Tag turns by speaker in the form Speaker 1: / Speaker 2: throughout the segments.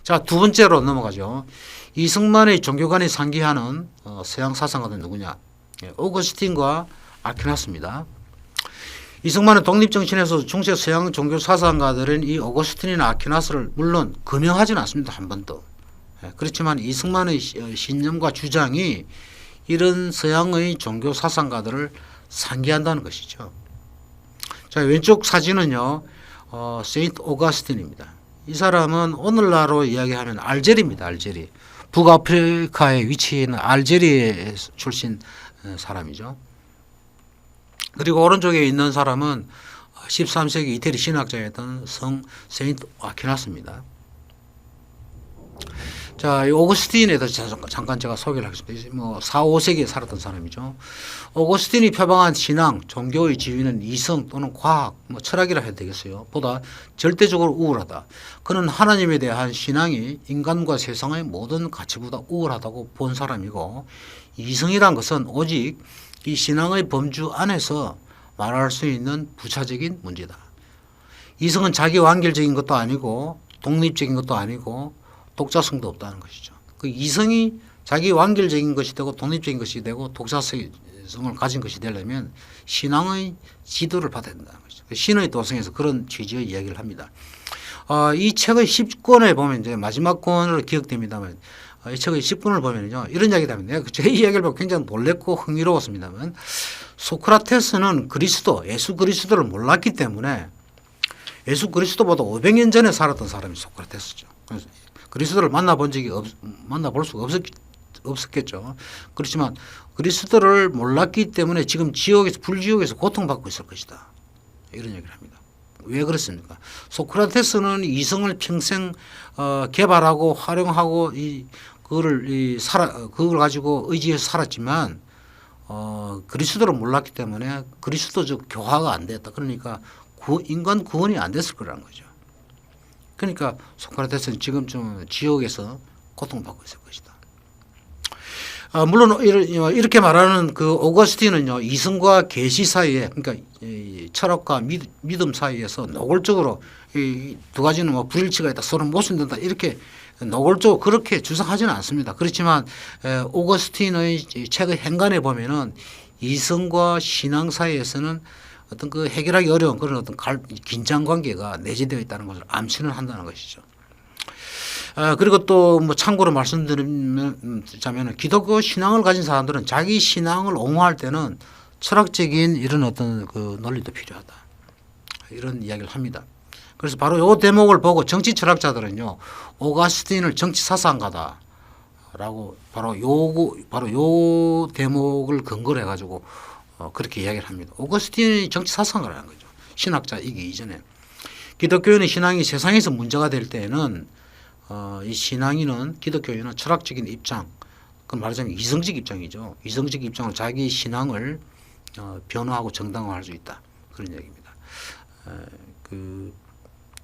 Speaker 1: 자, 두 번째로 넘어가죠. 이승만의 종교관이 상기하는 서양 사상가는 누구냐? 오거스틴과 아퀴나스입니다. 이승만은 독립정신에서 중세 서양 종교 사상가들은 이 오거스틴이나 아퀴나스를 물론 금형하지는 않습니다. 한 번도. 그렇지만 이승만의 신념과 주장이 이런 서양의 종교 사상가들을 상기한다는 것이죠. 자, 왼쪽 사진은요, 세인트 오거스틴입니다. 이 사람은 오늘날로 이야기하면 알제리입니다. 알제리. 북아프리카에 위치해 있는 알제리 출신 사람이죠. 그리고 오른쪽에 있는 사람은 13세기 이태리 신학자였던 성 세인트 아퀴나스입니다. 자, 이 오거스틴에 대해서 잠깐 제가 소개를 하겠습니다. 뭐 4, 5세기에 살았던 사람이죠. 오거스틴이 표방한 신앙, 종교의 지위는 이성 또는 과학, 철학이라 해도 되겠어요. 보다 절대적으로 우월하다. 그는 하나님에 대한 신앙이 인간과 세상의 모든 가치보다 우월하다고 본 사람이고, 이성이란 것은 오직 이 신앙의 범주 안에서 말할 수 있는 부차적인 문제다. 이성은 자기 완결적인 것도 아니고 독립적인 것도 아니고 독자성도 없다는 것이죠. 그 이성이 자기 완결적인 것이 되고 독립적인 것이 되고 독자성을 가진 것이 되려면 신앙의 지도를 받아야 된다는 것이죠. 신의 도성에서 그런 취지의 이야기를 합니다. 이 책의 10권에 보면 이제 마지막 권으로 기억됩니다만, 이 책의 10권을 보면요, 이런 이야기를 합니다. 제 이야기를 보고 굉장히 놀랬고 흥미로웠습니다만, 소크라테스는 예수 그리스도를 몰랐기 때문에 예수 그리스도보다 500년 전에 살았던 사람이 소크라테스죠. 그래서 그리스도를 만나볼 수가 없었겠죠. 그렇지만 그리스도를 몰랐기 때문에 지금 불지옥에서 고통받고 있을 것이다. 이런 얘기를 합니다. 왜 그렇습니까? 소크라테스는 이성을 평생 개발하고 활용하고 그걸 가지고 의지해서 살았지만 그리스도를 몰랐기 때문에 그리스도적 교화가 안 됐다. 그러니까 인간 구원이 안 됐을 거라는 거죠. 그러니까 소크라테스는 지금쯤 지옥에서 고통받고 있을 것이다. 물론 이렇게 말하는 그 오거스틴은요, 이성과 계시 사이에, 그러니까 철학과 믿음 사이에서 노골적으로 이 두 가지는 불일치가 있다, 서로 모순된다, 이렇게 노골적으로 그렇게 주장하지는 않습니다. 그렇지만 오거스틴의 책의 행간에 보면은 이성과 신앙 사이에서는 어떤 그 해결하기 어려운 그런 어떤 긴장 관계가 내재되어 있다는 것을 암시는 한다는 것이죠. 그리고 또 참고로 말씀드리자면 기독교 신앙을 가진 사람들은 자기 신앙을 옹호할 때는 철학적인 이런 어떤 그 논리도 필요하다, 이런 이야기를 합니다. 그래서 바로 이 대목을 보고 정치 철학자들은요, 오거스틴을 정치 사상가다라고 바로 요 대목을 근거로 해가지고 그렇게 이야기를 합니다. 오거스틴이 정치 사상가라는 거죠. 신학자이기 이전에. 기독교인의 신앙이 세상에서 문제가 될 때에는 이 기독교인은 철학적인 입장, 그건 말하자면 이성적 입장이죠. 이성적 입장으로 자기 신앙을 변화하고 정당화할 수 있다, 그런 얘기입니다.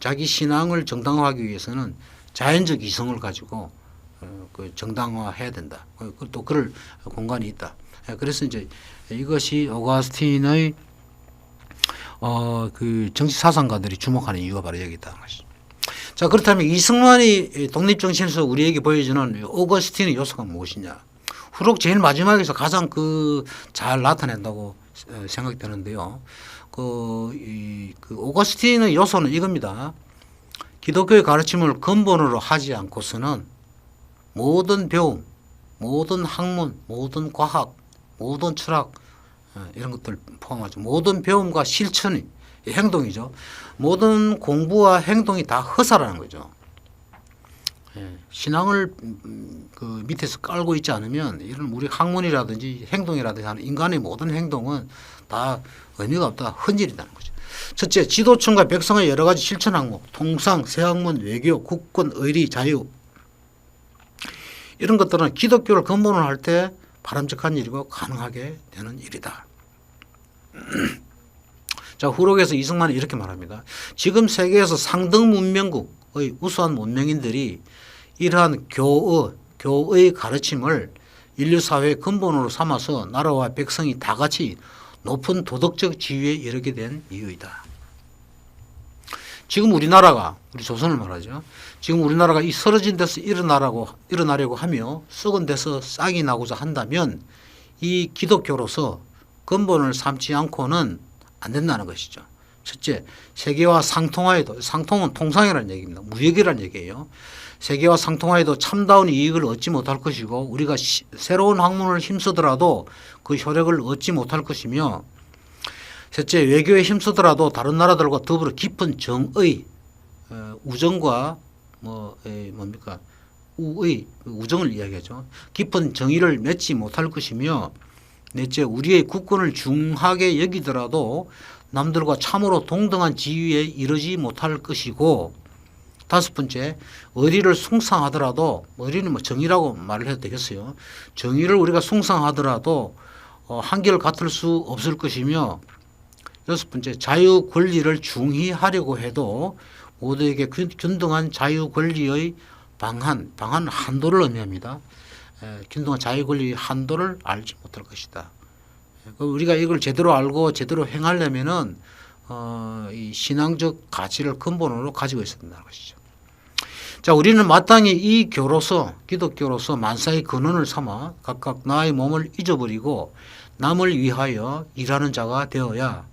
Speaker 1: 자기 신앙을 정당화하기 위해서는 자연적 이성을 가지고 정당화해야 된다. 또 그럴 공간이 있다. 그래서 이제 이것이 오거스틴의 그 정치 사상가들이 주목하는 이유가 바로 여기 있다는 것이죠. 자, 그렇다면 이승만이 독립정신에서 우리에게 보여주는 오거스틴의 요소가 무엇이냐? 후록 제일 마지막에서 가장 잘 나타낸다고 생각되는데요. 그 오거스틴의 요소는 이겁니다. 기독교의 가르침을 근본으로 하지 않고서는 모든 배움, 모든 학문, 모든 과학, 모든 철학, 이런 것들 포함하죠. 모든 배움과 실천이 행동이죠. 모든 공부와 행동이 다 허사라는 거죠. 신앙을 그 밑에서 깔고 있지 않으면 이런 우리 학문이라든지 행동이라든지 하는 인간의 모든 행동은 다 의미가 없다, 헛일이라는 거죠. 첫째, 지도층과 백성의 여러 가지 실천 항목, 통상, 세학문, 외교, 국권, 의리, 자유, 이런 것들은 기독교를 근본으로 할 때 바람직한 일이고 가능하게 되는 일이다. 자, 후록에서 이승만은 이렇게 말합니다. 지금 세계에서 상등 문명국의 우수한 문명인들이 이러한 교의 가르침을 인류 사회의 근본으로 삼아서 나라와 백성이 다 같이 높은 도덕적 지위에 이르게 된 이유이다. 지금 우리나라가 우리 조선을 말하죠. 지금 우리나라가 이 쓰러진 데서 일어나려고 하며 썩은 데서 싹이 나고자 한다면 이 기독교로서 근본을 삼지 않고는 안 된다는 것이죠. 첫째, 세계와 상통하여도, 상통은 통상이라는 얘기입니다. 무역이라는 얘기예요. 세계와 상통하여도 참다운 이익을 얻지 못할 것이고 우리가 새로운 학문을 힘쓰더라도 그 효력을 얻지 못할 것이며, 셋째, 외교에 힘쓰더라도 다른 나라들과 더불어 깊은 정의, 우정과 우정을 이야기하죠. 깊은 정의를 맺지 못할 것이며, 넷째, 우리의 국권을 중하게 여기더라도 남들과 참으로 동등한 지위에 이르지 못할 것이고, 다섯 번째, 의리를 숭상하더라도, 의리는 정의라고 말을 해도 되겠어요. 정의를 우리가 숭상하더라도 한결 같을 수 없을 것이며, 여섯 번째, 자유 권리를 중시하려고 해도 모두에게 균등한 자유 권리의 방한 한도를 의미합니다. 균등한 자유 권리의 한도를 알지 못할 것이다. 우리가 이걸 제대로 알고 제대로 행하려면은 이 신앙적 가치를 근본으로 가지고 있어야 된다는 것이죠. 자, 우리는 마땅히 이 교로서, 기독교로서 만사의 근원을 삼아 각각 나의 몸을 잊어버리고 남을 위하여 일하는 자가 되어야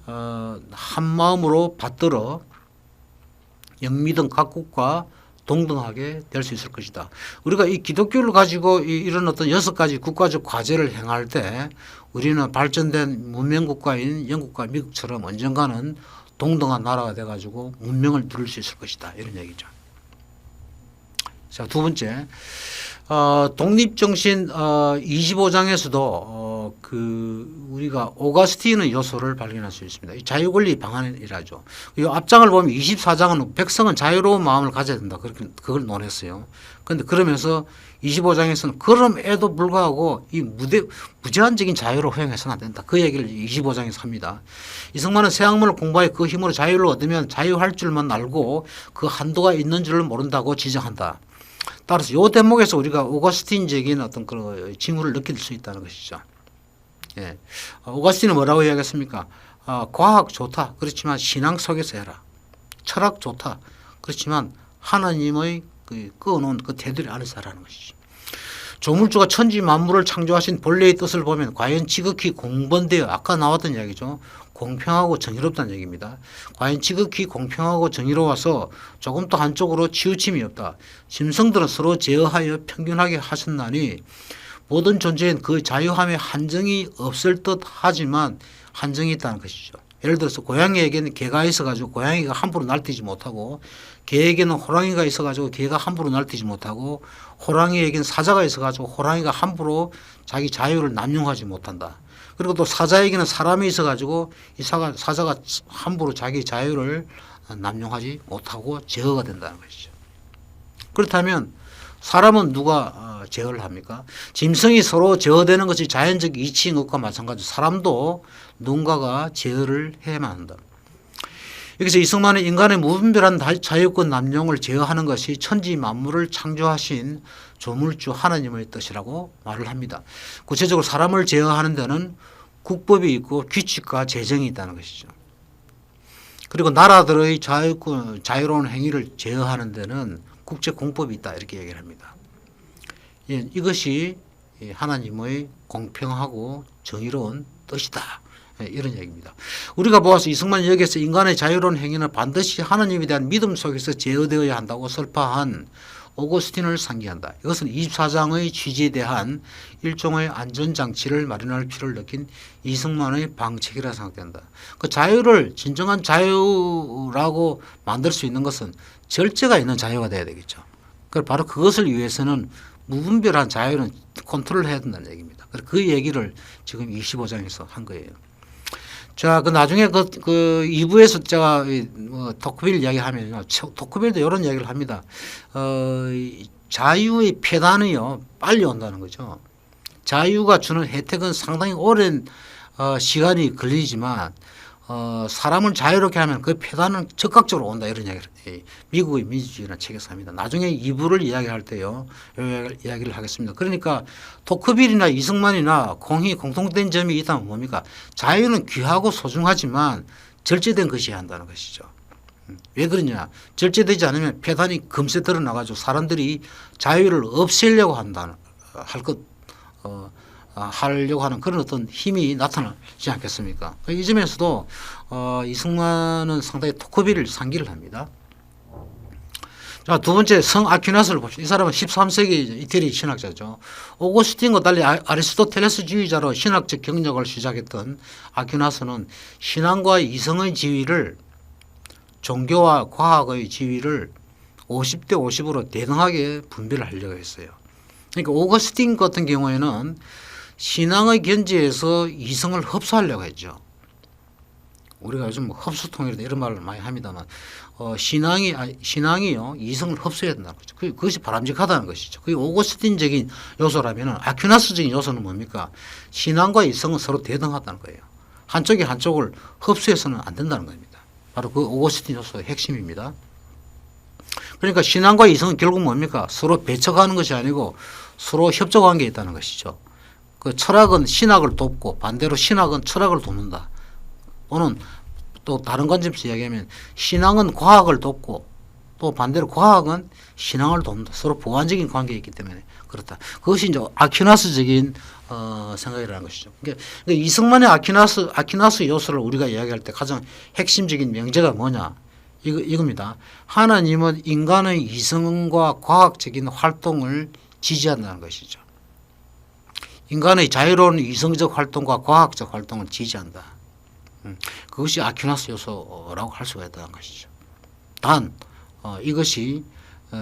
Speaker 1: 한 마음으로 받들어 영미등 각국과 동등하게 될 수 있을 것이다. 우리가 이 기독교를 가지고 이런 어떤 6가지 국가적 과제를 행할 때 우리는 발전된 문명국가인 영국과 미국처럼 언젠가는 동등한 나라가 돼가지고 문명을 누릴 수 있을 것이다. 이런 얘기죠. 자, 두 번째, 독립정신 25장에서도 우리가 오가스틴의 요소를 발견할 수 있습니다. 자유권리 방안이라죠. 이 앞장을 보면 24장은 백성은 자유로운 마음을 가져야 된다. 그렇게 그걸 논했어요. 그런데 그러면서 25장에서는 그럼에도 불구하고 이 무제한적인 자유로 허용해서는 안 된다. 그 얘기를 25장에서 합니다. 이승만은 새학문을 공부하여 그 힘으로 자유를 얻으면 자유할 줄만 알고 그 한도가 있는 줄을 모른다고 지적한다. 따라서 이 대목에서 우리가 오가스틴적인 어떤 그 징후를 느낄 수 있다는 것이죠. 예. 오가스틴은 뭐라고 이야기했습니까? 과학 좋다. 그렇지만 신앙 속에서 해라. 철학 좋다. 그렇지만 하나님의 끊어놓은 그 테두리 안에서 하라는 것이죠. 조물주가 천지 만물을 창조하신 본래의 뜻을 보면 과연 지극히 공범되어, 아까 나왔던 이야기죠. 공평하고 정의롭다는 얘기입니다. 과연 지극히 공평하고 정의로워서 조금도 한쪽으로 치우침이 없다. 짐승들은 서로 제어하여 평균하게 하셨나니 모든 존재엔 그 자유함에 한정이 없을 듯 하지만 한정이 있다는 것이죠. 예를 들어서 고양이에게는 개가 있어가지고 고양이가 함부로 날뛰지 못하고, 개에게는 호랑이가 있어가지고 개가 함부로 날뛰지 못하고, 호랑이에게는 사자가 있어가지고 호랑이가 함부로 자기 자유를 남용하지 못한다. 그리고 또 사자에게는 사람이 있어가지고 이 사자가 함부로 자기 자유를 남용하지 못하고 제어가 된다는 것이죠. 그렇다면 사람은 누가 제어를 합니까? 짐승이 서로 제어되는 것이 자연적 이치인 것과 마찬가지로 사람도 누군가가 제어를 해야만 한다. 여기서 이승만은 인간의 무분별한 자유권 남용을 제어하는 것이 천지 만물을 창조하신 조물주 하나님의 뜻이라고 말을 합니다. 구체적으로 사람을 제어하는 데는 국법이 있고 규칙과 제정이 있다는 것이죠. 그리고 나라들의 자유로운 행위를 제어하는 데는 국제공법이 있다. 이렇게 얘기를 합니다. 예, 이것이 하나님의 공평하고 정의로운 뜻이다. 예, 이런 얘기입니다. 우리가 보아서 이승만이 여기서 인간의 자유로운 행위는 반드시 하나님에 대한 믿음 속에서 제어되어야 한다고 설파한 오거스틴을 상기한다. 이것은 24장의 취지에 대한 일종의 안전장치를 마련할 필요를 느낀 이승만의 방책이라 생각된다. 그 자유를 진정한 자유라고 만들 수 있는 것은 절제가 있는 자유가 돼야 되겠죠. 바로 그것을 위해서는 무분별한 자유는 컨트롤해야 된다는 얘기입니다. 그 얘기를 지금 25장에서 한 거예요. 자, 나중에 그 2부에서 제가 토크빌 이야기하면요. 토크빌도 이런 이야기를 합니다. 자유의 폐단이요. 빨리 온다는 거죠. 자유가 주는 혜택은 상당히 오랜 시간이 걸리지만 사람을 자유롭게 하면 그 폐단은 적극적으로 온다. 이런 이야기를 미국의 민주주의라는 책에서 합니다. 나중에 2부를 이야기할 때요. 이야기를 하겠습니다. 그러니까 토크빌이나 이승만이나 공통된 점이 있다면 뭡니까? 자유는 귀하고 소중하지만 절제된 것이어야 한다는 것이죠. 왜 그러냐? 절제되지 않으면 폐단이 금세 드러나가지고 사람들이 자유를 없애려고 하려고 하는 그런 어떤 힘이 나타나지 않겠습니까? 이 점에서도 이승만은 상당히 토크비를 상기를 합니다. 자, 두 번째 성 아퀴나스를 봅시다. 이 사람은 13세기 이태리 신학자죠. 오거스틴과 달리 아리스토텔레스주의자로 신학적 경력을 시작했던 아퀴나스는 신앙과 이성의 지위를, 종교와 과학의 지위를 50대 50으로 대등하게 분배를 하려고 했어요. 그러니까 오거스틴 같은 경우에는 신앙의 견지에서 이성을 흡수하려고 했죠. 우리가 요즘 뭐 흡수통이다 이런 말을 많이 합니다만 신앙이요 이성을 흡수해야 된다는 거죠. 그것이 바람직하다는 것이죠. 그게 오거스틴적인 요소라면 아퀴나스적인 요소는 뭡니까? 신앙과 이성은 서로 대등하다는 거예요. 한쪽이 한쪽을 흡수해서는 안 된다는 겁니다. 바로 그 오거스틴 요소의 핵심입니다. 그러니까 신앙과 이성은 결국 뭡니까? 서로 배척하는 것이 아니고 서로 협조관계에 있다는 것이죠. 그 철학은 신학을 돕고 반대로 신학은 철학을 돕는다. 또는 또 다른 관점에서 이야기하면 신앙은 과학을 돕고 또 반대로 과학은 신앙을 돕는다. 서로 보완적인 관계에 있기 때문에 그렇다. 그것이 이제 아퀴나스적인 생각이라는 것이죠. 그러니까 이승만의 아퀴나스 요소를 우리가 이야기할 때 가장 핵심적인 명제가 뭐냐? 이겁니다. 하나님은 인간의 이성과 과학적인 활동을 지지한다는 것이죠. 인간의 자유로운 이성적 활동과 과학적 활동을 지지한다. 그것이 아퀴나스 요소라고 할 수가 있다는 것이죠. 단 이것이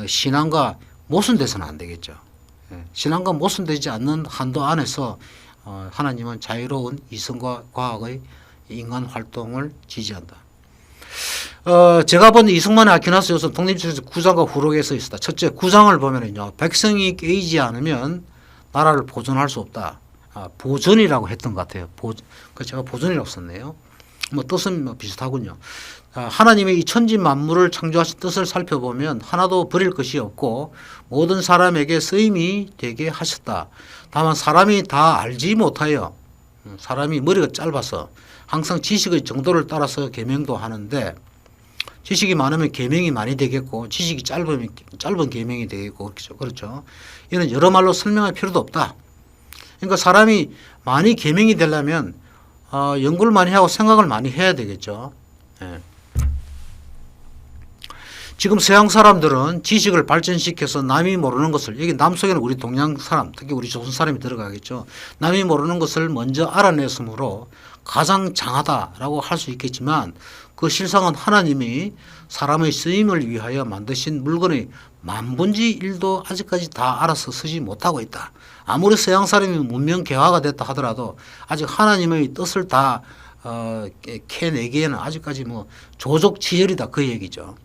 Speaker 1: 신앙과 모순돼서는 안 되겠죠. 신앙과 모순되지 않는 한도 안에서 하나님은 자유로운 이성과 과학의 인간 활동을 지지한다. 제가 본 이승만의 아퀴나스 요소는 독립주의에서 구장과 후록에 서 있었다. 첫째, 구장을 보면은요, 백성이 깨이지 않으면 나라를 보존할 수 없다. 보존이라고 했던 것 같아요. 제가 보존이라고 썼네요. 뭐 뜻은 뭐 비슷하군요. 하나님의 이 천지 만물을 창조하신 뜻을 살펴보면 하나도 버릴 것이 없고 모든 사람에게 쓰임이 되게 하셨다. 다만 사람이 다 알지 못하여 사람이 머리가 짧아서 항상 지식의 정도를 따라서 계명도 하는데 지식이 많으면 계명이 많이 되겠고 지식이 짧은 계명이 되겠고 그렇죠. 이는 여러 말로 설명할 필요도 없다. 그러니까 사람이 많이 계명이 되려면 연구를 많이 하고 생각을 많이 해야 되겠죠. 예. 지금 서양 사람들은 지식을 발전시켜서 남이 모르는 것을, 여기 남속에는 우리 동양 사람, 특히 우리 조선 사람이 들어가겠죠. 남이 모르는 것을 먼저 알아냈으므로 가장 장하다라고 할 수 있겠지만 그 실상은 하나님이 사람의 쓰임을 위하여 만드신 물건의 만분의 1도 아직까지 다 알아서 쓰지 못하고 있다. 아무리 서양 사람이 문명 개화가 됐다 하더라도 아직 하나님의 뜻을 다 캐내기에는 아직까지 뭐 조족지혈이다 그 얘기죠.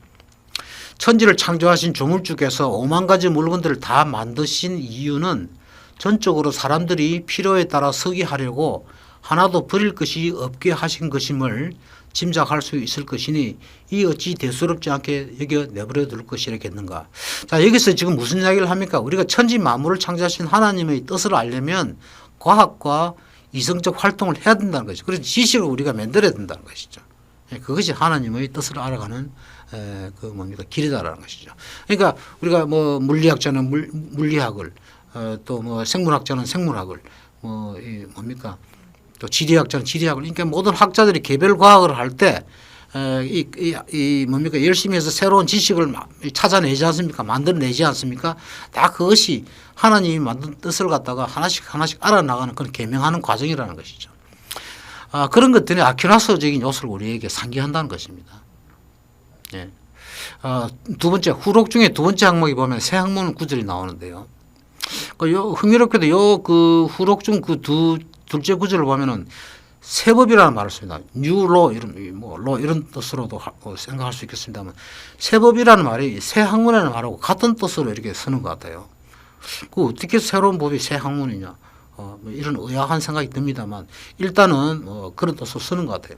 Speaker 1: 천지를 창조하신 조물주께서 5만 가지 물건들을 다 만드신 이유는 전적으로 사람들이 필요에 따라 쓰게 하려고 하나도 버릴 것이 없게 하신 것임을 짐작할 수 있을 것이니 이 어찌 대수롭지 않게 여겨 내버려 둘 것이라겠는가. 자, 여기서 지금 무슨 이야기를 합니까? 우리가 천지 만물을 창조하신 하나님의 뜻을 알려면 과학과 이성적 활동을 해야 된다는 것이죠. 그래서 지식을 우리가 만들어야 된다는 것이죠. 그것이 하나님의 뜻을 알아가는 길이다라는 것이죠. 그러니까 우리가 뭐 물리학자는 물리학을 또 뭐 생물학자는 생물학을 또 지리학자는 지리학을, 그러니까 모든 학자들이 개별 과학을 할 때 열심히 해서 새로운 지식을 찾아내지 않습니까? 만들어내지 않습니까? 다 그것이 하나님이 만든 뜻을 갖다가 하나씩 알아나가는 그런 계명하는 과정이라는 것이죠. 그런 것들이 아퀴나스적인 요소를 우리에게 상기한다는 것입니다. 예. 두 번째, 후록 중에 두 번째 항목에 보면 세 항목 구절이 나오는데요. 흥미롭게도 그 후록 중 그 둘째 구절을 보면은 세법이라는 말을 씁니다. 뉴로 이런 뜻으로도 생각할 수 있겠습니다만 세법이라는 말이 새 학문이라는 말하고 같은 뜻으로 이렇게 쓰는 것 같아요. 그 어떻게 새로운 법이 새 학문이냐 이런 의아한 생각이 듭니다만 일단은 그런 뜻으로 쓰는 것 같아요.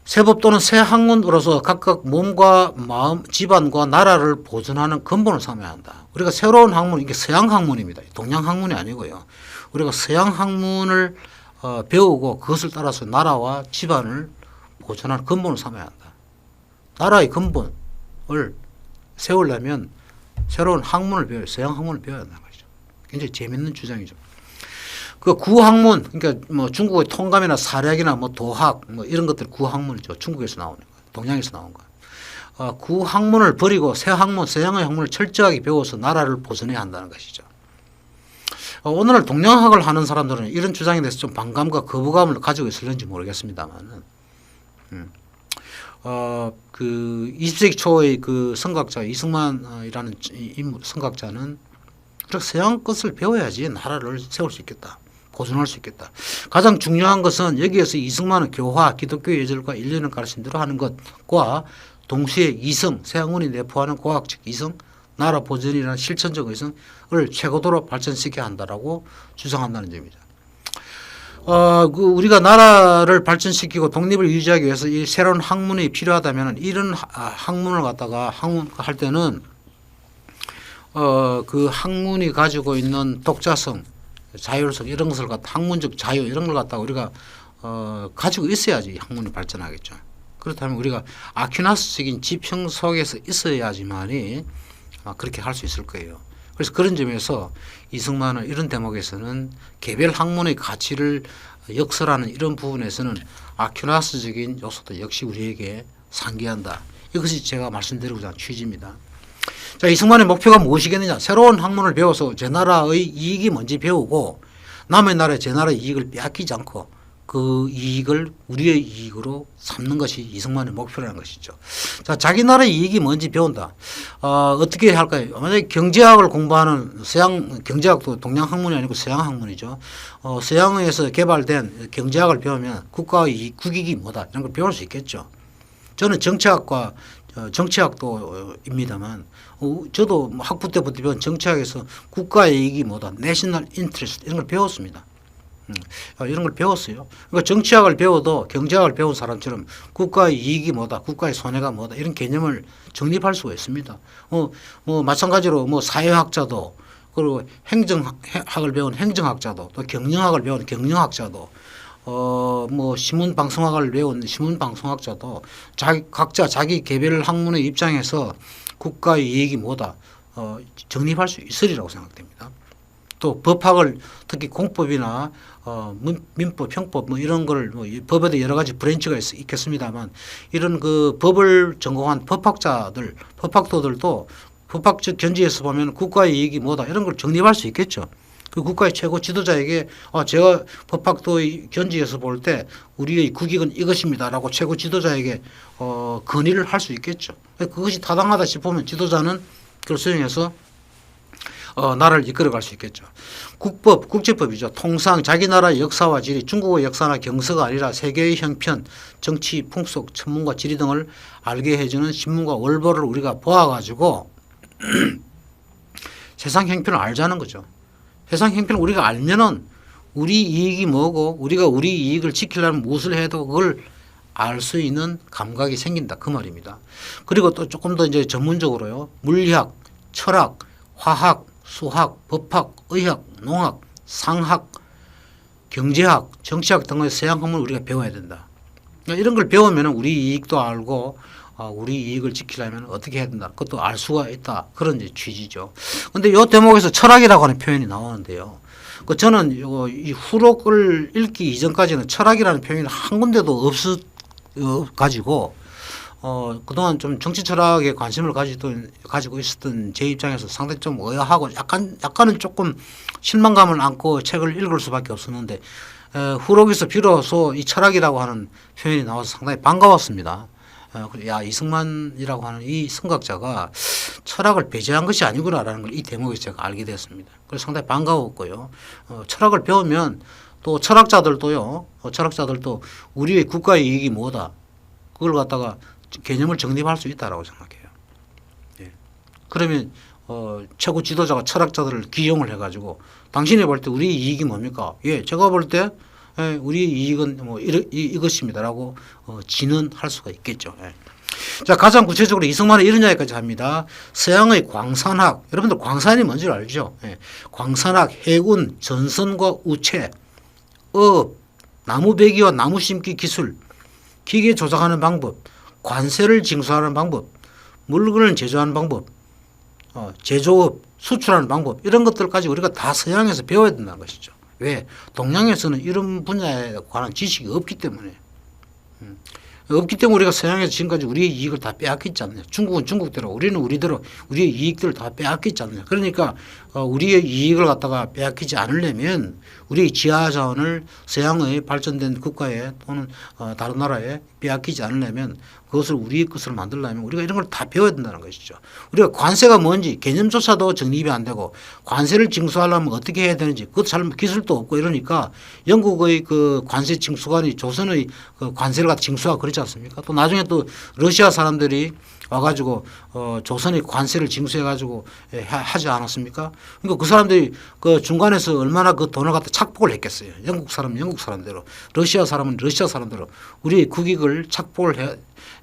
Speaker 1: 세법 또는 새 학문으로서 각각 몸과 마음, 집안과 나라를 보존하는 근본을 삼아야 한다. 우리가 새로운 학문, 이게 서양 학문입니다. 동양 학문이 아니고요. 우리가 서양 학문을 배우고 그것을 따라서 나라와 집안을 보존하는 근본을 삼아야 한다. 나라의 근본을 세우려면 새로운 학문을 배워요. 서양 학문을 배워야 한다는 거죠. 굉장히 재밌는 주장이죠. 그 구학문, 그러니까 뭐 중국의 통감이나 사략이나 뭐 도학 뭐 이런 것들 구학문이죠. 중국에서 나오는 거, 동양에서 나온 거. 구학문을 버리고 새 학문, 서양의 학문을 철저하게 배워서 나라를 보존해야 한다는 것이죠. 오늘날 동양학을 하는 사람들은 이런 주장에 대해서 좀 반감과 거부감을 가지고 있을는지 모르겠습니다만은, 그 20세기 초의 그 성각자 이승만이라는 성각자는 그렇게 서양 것을 배워야지 나라를 세울 수 있겠다. 보존할 수 있겠다. 가장 중요한 것은 여기에서 이승만은 교화, 기독교 예절과 인륜을 가르친 대로 하는 것과 동시에 이성, 서양문이 내포하는 과학적 이성, 나라 보존이라는 실천적 의성을 최고도로 발전시켜야 한다라고 주장한다는 점입니다. 우리가 나라를 발전시키고 독립을 유지하기 위해서 이 새로운 학문이 필요하다면 이런 학문을 갖다가 학문할 때는 그 학문이 가지고 있는 독자성, 자율성 이런 것을 갖다 학문적 자유 이런 걸 갖다가 우리가 가지고 있어야지 학문이 발전하겠죠. 그렇다면 우리가 아퀴나스적인 지평 속에서 있어야지만이 그렇게 할 수 있을 거예요. 그래서 그런 점에서 이승만은 이런 대목에서는 개별 학문의 가치를 역설하는 이런 부분에서는 아퀴나스적인 요소도 역시 우리에게 상기한다. 이것이 제가 말씀드리고자 하는 취지입니다. 자, 이승만의 목표가 무엇이겠느냐? 새로운 학문을 배워서 제 나라의 이익이 뭔지 배우고 남의 나라에 제 나라의 이익을 빼앗기지 않고 그 이익을 우리의 이익으로 삼는 것이 이승만의 목표라는 것이죠. 자, 자기 나라의 이익이 뭔지 배운다. 어떻게 할까요? 만약에 경제학을 공부하는 서양 경제학도 동양 학문이 아니고 서양 학문이죠. 서양에서 개발된 경제학을 배우면 국가의 이익, 국익이 뭐다 이런 걸 배울 수 있겠죠. 저는 정치학과 정치학도입니다만 저도 학부 때부터 배운 정치학에서 국가의 이익이 뭐다, 내셔널 인트레스트 이런 걸 배웠습니다. 이런 걸 배웠어요. 그러니까 정치학을 배워도 경제학을 배운 사람처럼 국가의 이익이 뭐다, 국가의 손해가 뭐다 이런 개념을 정립할 수가 있습니다. 마찬가지로 사회학자도 그리고 행정학을 배운 행정학자도 또 경영학을 배운 경영학자도 신문방송학을 배운 신문방송학자도 각자 자기 개별 학문의 입장에서 국가의 이익이 뭐다 정립할 수 있으리라고 생각됩니다. 또 법학을 특히 공법이나 민법, 형법 이런 걸 법에도 여러 가지 브랜치가 있겠습니다만 이런 그 법을 전공한 법학도들도 법학적 견지에서 보면 국가의 이익이 뭐다 이런 걸 정립할 수 있겠죠. 그 국가의 최고 지도자에게 제가 법학도의 견지에서 볼 때 우리의 국익은 이것입니다라고 최고 지도자에게 건의를 할 수 있겠죠. 그것이 타당하다 싶으면 지도자는 그걸 수행해서 나라를 이끌어갈 수 있겠죠. 국법, 국제법이죠. 통상 자기 나라의 역사와 지리, 중국의 역사나 경서가 아니라 세계의 형편, 정치, 풍속, 천문과 지리 등을 알게 해주는 신문과 월보를 우리가 보아가지고 세상 형편을 알자는 거죠. 세상 형편을 우리가 알면은 우리 이익이 뭐고 우리가 우리 이익을 지키려면 무엇을 해도 그걸 알 수 있는 감각이 생긴다 그 말입니다. 그리고 또 조금 더 이제 전문적으로요. 물리학, 철학, 화학, 수학, 법학, 의학, 농학, 상학, 경제학, 정치학 등의 서양 학문을 우리가 배워야 된다. 이런 걸 배우면 우리 이익도 알고 우리 이익을 지키려면 어떻게 해야 된다. 그것도 알 수가 있다. 그런 이제 취지죠. 그런데 이 대목에서 철학이라고 하는 표현이 나오는데요. 저는 이 후록을 읽기 이전까지는 철학이라는 표현이 한 군데도 가지고 그동안 좀 정치 철학에 관심을 가지고 있었던 제 입장에서 상당히 좀 의아하고 약간은 조금 실망감을 안고 책을 읽을 수밖에 없었는데 후록에서 비로소 이 철학이라고 하는 표현이 나와서 상당히 반가웠습니다. 이승만이라고 하는 이 성각자가 철학을 배제한 것이 아니구나라는 걸 이 대목에서 제가 알게 됐습니다. 그래서 상당히 반가웠고요. 철학을 배우면 또 철학자들도 우리의 국가의 이익이 뭐다. 그걸 갖다가 개념을 정립할 수 있다라고 생각해요. 예. 그러면 최고 지도자가 철학자들을 기용을 해가지고 당신이 볼 때 우리 이익이 뭡니까? 예, 제가 볼 때 우리 이익은 이것입니다라고 진언할 수가 있겠죠. 예. 자, 가장 구체적으로 이승만은 이런 이야기까지 합니다. 서양의 광산학, 여러분들 광산이 뭔지 알죠? 예. 광산학, 해군, 전선과 우체, 나무 베기와 나무 심기 기술, 기계 조작하는 방법, 관세를 징수하는 방법, 물건을 제조하는 방법, 제조업, 수출하는 방법 이런 것들까지 우리가 다 서양에서 배워야 된다는 것이죠. 왜? 동양에서는 이런 분야에 관한 지식이 없기 때문에. 없기 때문에 우리가 서양에서 지금까지 우리의 이익을 다 빼앗겼지 않느냐. 중국은 중국대로 우리는 우리대로 우리의 이익들을 다 빼앗겼지 않느냐. 그러니까 우리의 이익을 갖다가 빼앗기지 않으려면 우리의 지하자원을 서양의 발전된 국가에 또는 다른 나라에 빼앗기지 않으려면 그것을 우리의 것으로 만들려면 우리가 이런 걸 다 배워야 된다는 것이죠. 우리가 관세가 뭔지 개념조차도 정립이 안 되고 관세를 징수하려면 어떻게 해야 되는지 그것도 잘 기술도 없고 이러니까 영국의 그 관세 징수관이 조선의 그 관세를 갖다 징수하고 그렇지 않습니까? 또 나중에 또 러시아 사람들이 와가지고 조선의 관세를 징수해가지고 하지 않았습니까? 그러니까 그 사람들이 그 중간에서 얼마나 그 돈을 갖다 착복을 했겠어요. 영국 사람은 영국 사람대로, 러시아 사람은 러시아 사람대로 우리의 국익을 착복을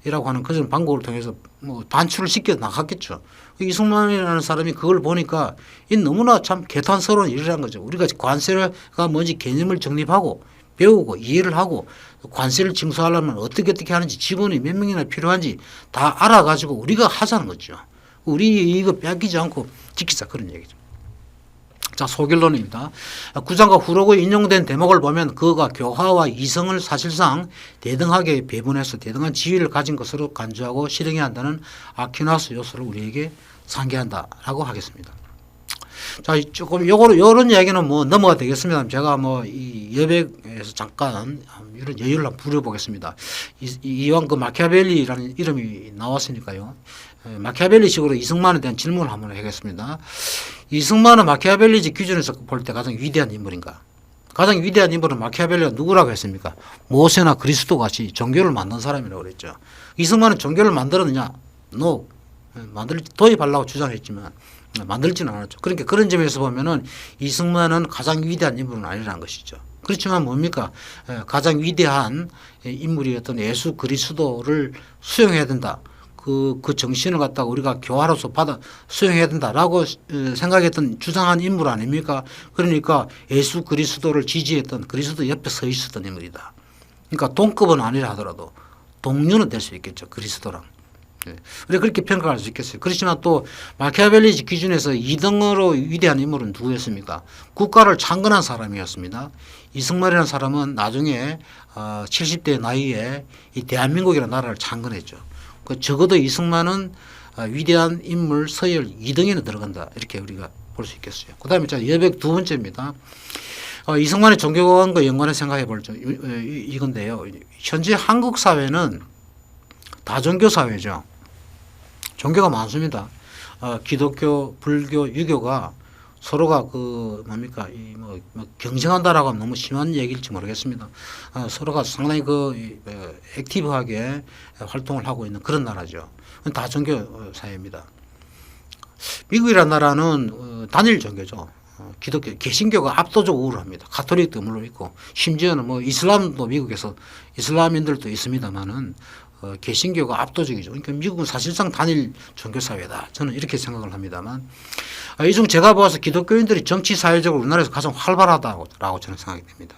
Speaker 1: 해라고 하는 그런 방법을 통해서 뭐 반출을 시켜 나갔겠죠. 이승만이라는 사람이 그걸 보니까 이 너무나 참 개탄스러운 일이라는 거죠. 우리가 관세가 뭔지 개념을 정립하고 배우고 이해를 하고 관세를 징수하려면 어떻게 하는지 직원이 몇 명이나 필요한지 다 알아가지고 우리가 하자는 거죠. 우리 이거 빼앗기지 않고 지키자 그런 얘기죠. 자, 소결론입니다. 구장과 후록에 인용된 대목을 보면 그가 교화와 이성을 사실상 대등하게 배분해서 대등한 지위를 가진 것으로 간주하고 실행해야 한다는 아퀴나스 요소를 우리에게 상기한다라고 하겠습니다. 자, 조금 요런 이야기는 뭐 넘어가 되겠습니다. 제가 뭐 이 여백에서 잠깐 이런 여유를 한번 부려보겠습니다. 이왕 그 마키아벨리라는 이름이 나왔으니까요. 마키아벨리식으로 이승만에 대한 질문을 한번 하겠습니다. 이승만은 마키아벨리지 기준에서 볼 때 가장 위대한 인물인가? 가장 위대한 인물은 마키아벨리가 누구라고 했습니까? 모세나 그리스도 같이 종교를 만든 사람이라고 그랬죠. 이승만은 종교를 만들었느냐? No. 도입하려고 주장했지만 만들지는 않았죠. 그러니까 그런 점에서 보면은 이승만은 가장 위대한 인물은 아니라는 것이죠. 그렇지만 뭡니까? 가장 위대한 인물이었던 예수 그리스도를 수용해야 된다. 그 정신을 갖다가 우리가 교화로서 받아 수용해야 된다라고 생각했던 주장한 인물 아닙니까? 그러니까 예수 그리스도를 지지했던 그리스도 옆에 서 있었던 인물이다. 그러니까 동급은 아니라 하더라도 동료는 될 수 있겠죠. 그리스도랑. 우리가 그렇게 평가할 수 있겠어요. 그렇지만 또 마키아벨리 기준에서 2등으로 위대한 인물은 누구였습니까? 국가를 창건한 사람이었습니다. 이승만이라는 사람은 나중에 70대 나이에 이 대한민국이라는 나라를 창건했죠. 적어도 이승만은 위대한 인물 서열 2등에는 들어간다. 이렇게 우리가 볼 수 있겠어요. 그 다음에 여백 두 번째입니다. 이승만의 종교관과 연관해 생각해 볼 이건데요. 현재 한국 사회는 다종교 사회죠. 종교가 많습니다. 기독교, 불교, 유교가 서로가 그 뭡니까 뭐 경쟁한다라고 하면 너무 심한 얘기일지 모르겠습니다. 서로가 상당히 액티브하게 활동을 하고 있는 그런 나라죠. 다종교 사회입니다. 미국이라는 나라는 단일 종교죠. 기독교, 개신교가 압도적으로 우월합니다. 가톨릭도 물론 있고 심지어는 뭐 이슬람도 미국에서 이슬람인들도 있습니다만은 개신교가 압도적이죠. 그러니까 미국은 사실상 단일 종교 사회다. 저는 이렇게 생각을 합니다만 이 중 제가 보아서 기독교인들이 정치 사회적으로 우리나라에서 가장 활발하다고 저는 생각이 됩니다.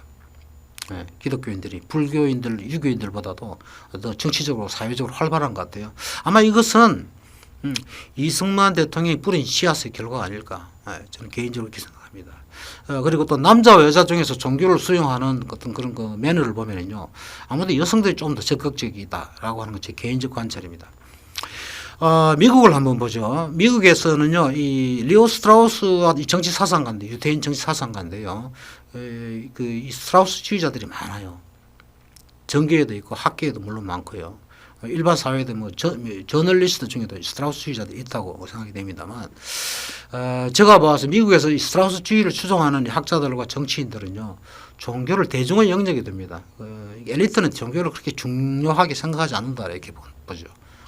Speaker 1: 기독교인들이 불교인들, 유교인들보다도 더 정치적으로 사회적으로 활발한 것 같아요. 아마 이것은 이승만 대통령이 뿌린 씨앗의 결과가 아닐까. 저는 개인적으로 그렇게 생각합니다. 그리고 또 남자와 여자 중에서 종교를 수용하는 어떤 그런 그 매너를 보면은요, 아무래도 여성들이 좀 더 적극적이다라고 하는 건 제 개인적 관찰입니다. 미국을 한번 보죠. 미국에서는요, 이 리오 스트라우스와 이 정치 사상가인데, 유태인 정치 사상가인데요, 이 스트라우스주의자들이 많아요. 정계에도 있고 학계에도 물론 많고요. 일반 사회도 뭐 저널리스트 중에도 스트라우스주의자들이 있다고 생각이 됩니다만, 제가 봐서 미국에서 이 스트라우스주의를 추종하는 학자들과 정치인들은요, 종교를 대중의 영역이 됩니다. 엘리트는 종교를 그렇게 중요하게 생각하지 않는다 이렇게 보죠.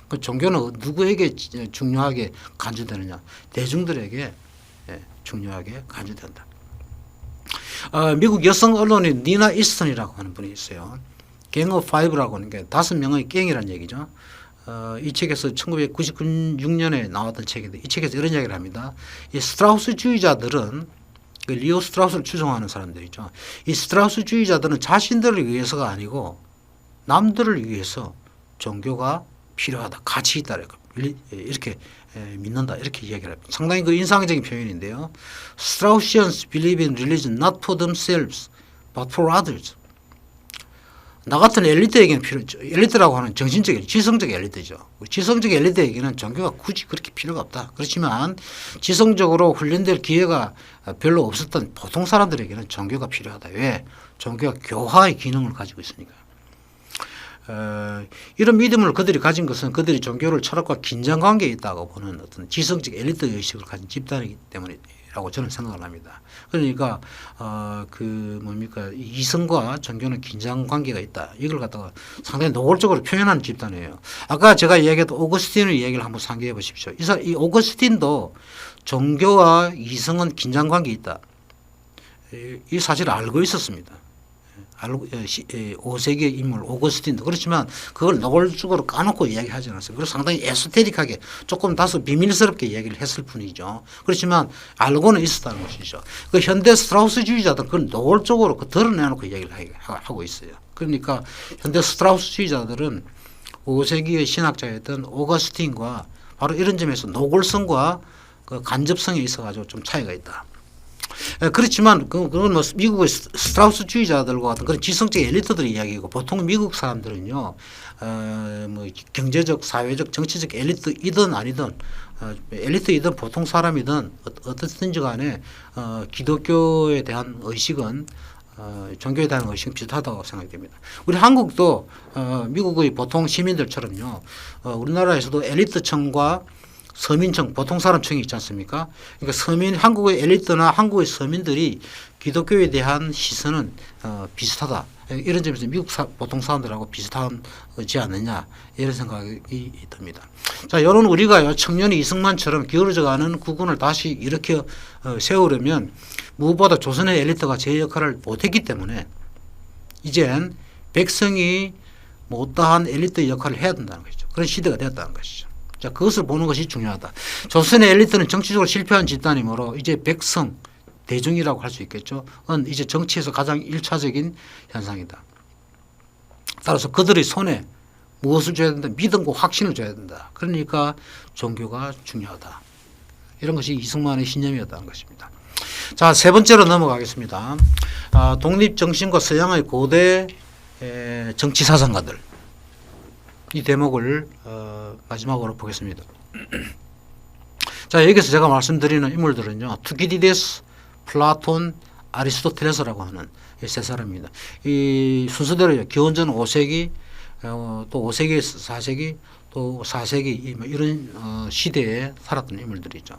Speaker 1: 그 종교는 누구에게 중요하게 간주되느냐? 대중들에게 중요하게 간주된다. 미국 여성 언론인 니나 이스턴이라고 하는 분이 있어요. 갱 오브 파이브라고 하는 게 5명의 갱이라는 얘기죠. 이 책에서 1996년에 나왔던 책인데 이 책에서 이런 이야기를 합니다. 이 스트라우스주의자들은 리오 스트라우스를 추종하는 사람들이죠. 이 스트라우스주의자들은 자신들을 위해서가 아니고 남들을 위해서 종교가 필요하다, 가치 있다 이렇게 믿는다 이렇게 이야기를 합니다. 상당히 그 인상적인 표현인데요. Straussians believe in religion not for themselves but for others. 나 같은 엘리트에게는 필요죠. 엘리트라고 하는 정신적, 지성적 엘리트죠. 지성적 엘리트에게는 종교가 굳이 그렇게 필요가 없다. 그렇지만 지성적으로 훈련될 기회가 별로 없었던 보통 사람들에게는 종교가 필요하다. 왜? 종교가 교화의 기능을 가지고 있으니까. 이런 믿음을 그들이 가진 것은 그들이 종교를 철학과 긴장관계에 있다고 보는 어떤 지성적 엘리트 의식을 가진 집단이기 때문이라고 저는 생각을 합니다. 그러니까 이성과 종교는 긴장관계가 있다. 이걸 갖다가 상당히 노골적으로 표현하는 집단이에요. 아까 제가 이야기했던 오거스틴의 이야기를 한번 상기해 보십시오. 이 오거스틴도 종교와 이성은 긴장관계에 있다. 이 사실을 알고 있었습니다. 5세기의 인물 오거스틴도 그렇지만 그걸 노골적으로 까놓고 이야기하지 않았어요. 그래서 상당히 에소테릭하게 조금 다소 비밀스럽게 이야기를 했을 뿐이죠. 그렇지만 알고는 있었다는 것이죠. 그 현대 스트라우스주의자들은 그걸 노골적으로 드러내놓고 이야기를 하고 있어요. 그러니까 현대 스트라우스주의자들은 5세기의 신학자였던 오거스틴과 바로 이런 점에서 노골성과 그 간접성에 있어가지고 좀 차이가 있다. 그렇지만 그건 뭐 미국의 스트라우스주의자들과 같은 그런 지성적 엘리트들의 이야기고 보통 미국 사람들은요 뭐 경제적, 사회적, 정치적 엘리트이든 아니든 엘리트이든 보통 사람이든 어떻든지 간에 기독교에 대한 의식은 종교에 대한 의식은 비슷하다고 생각됩니다. 우리 한국도 미국의 보통 시민들처럼요 우리나라에서도 엘리트층과 서민층, 보통 사람층이 있지 않습니까? 그러니까 한국의 엘리트나 한국의 서민들이 기독교에 대한 시선은 비슷하다. 이런 점에서 미국 보통 사람들하고 비슷하지 않느냐 이런 생각이 듭니다. 자, 이런 우리가 청년이 이승만처럼 기울어져가는 국군을 다시 이렇게 세우려면 무엇보다 조선의 엘리트가 제 역할을 못했기 때문에 이젠 백성이 못다한 엘리트 역할을 해야 된다는 것이죠. 그런 시대가 되었다는 것이죠. 자, 그것을 보는 것이 중요하다. 조선의 엘리트는 정치적으로 실패한 집단이므로 이제 백성, 대중이라고 할 수 있겠죠. 이제 정치에서 가장 1차적인 현상이다. 따라서 그들의 손에 무엇을 줘야 된다? 믿음과 확신을 줘야 된다. 그러니까 종교가 중요하다. 이런 것이 이승만의 신념이었다는 것입니다. 자, 세 번째로 넘어가겠습니다. 독립정신과 서양의 고대 정치사상가들. 이 대목을 마지막으로 보겠습니다. 자, 여기서 제가 말씀드리는 인물들은요. 투키디데스, 플라톤, 아리스토텔레스라고 하는 이 세 사람입니다. 이 순서대로 기원전 5세기, 또 5세기, 4세기, 또 4세기 이런 시대에 살았던 인물들이죠.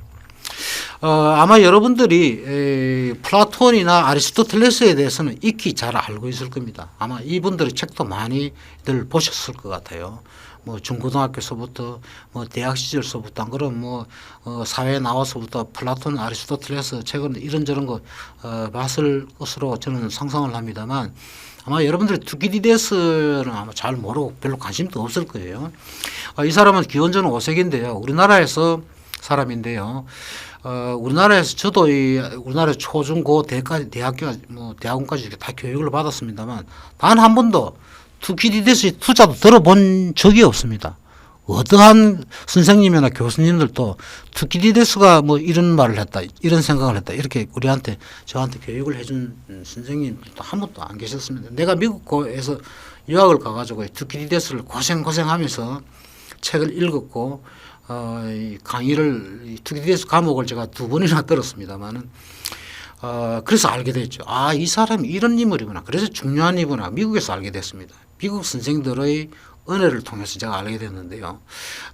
Speaker 1: 아마 여러분들이 플라톤이나 아리스토텔레스에 대해서는 익히 잘 알고 있을 겁니다. 아마 이분들의 책도 많이들 보셨을 것 같아요. 뭐 중고등학교서부터 뭐 대학 시절서부터 안 그러면 뭐 사회에 나와서부터 플라톤, 아리스토텔레스 책은 이런저런 거 봤을 것으로 저는 상상을 합니다만 아마 여러분들이 투키디데스는 아마 잘 모르고 별로 관심도 없을 거예요. 이 사람은 기원전 5세기인데요. 우리나라에서 사람인데요. 우리나라에서 저도 우리나라 초중고 대까지 대학교 뭐 대학원까지 이렇게 다 교육을 받았습니다만 단 한 번도 투키디데스의 투자도 들어본 적이 없습니다. 어떠한 선생님이나 교수님들도 투키디데스가 뭐 이런 말을 했다, 이런 생각을 했다, 이렇게 저한테 교육을 해준 선생님도 한 번도 안 계셨습니다. 내가 미국에서 유학을 가가지고 투키디데스를 고생하면서 책을 읽었고 강의를 투키디데스 과목을 제가 2번이나 들었습니다만은 그래서 알게 됐죠. 이 사람이 이런 인물이구나. 그래서 중요한 인물이구나. 미국에서 알게 됐습니다. 미국 선생들의 은혜를 통해서 제가 알게 됐는데요.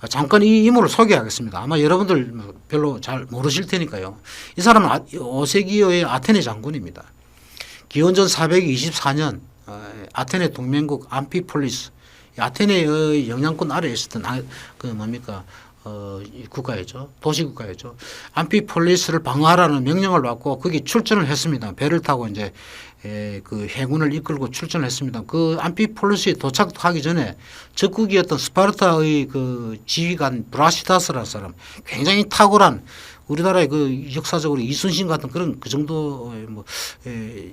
Speaker 1: 잠깐 이 인물을 소개하겠습니다. 아마 여러분들 별로 잘 모르실 테니까요. 이 사람은 5세기의 아테네 장군입니다. 기원전 424년 아테네 동맹국 암피폴리스, 아테네의 영향권 아래에 있었던 국가였죠. 도시국가였죠. 암피폴리스를 방어하라는 명령을 받고 거기 출전을 했습니다. 배를 타고 이제 그 해군을 이끌고 출전을 했습니다. 그 암피폴리스에 도착하기 전에 적국이었던 스파르타의 그 지휘관 브라시다스라는 사람, 굉장히 탁월한 우리나라의 그 역사적으로 이순신 같은 그런 그 정도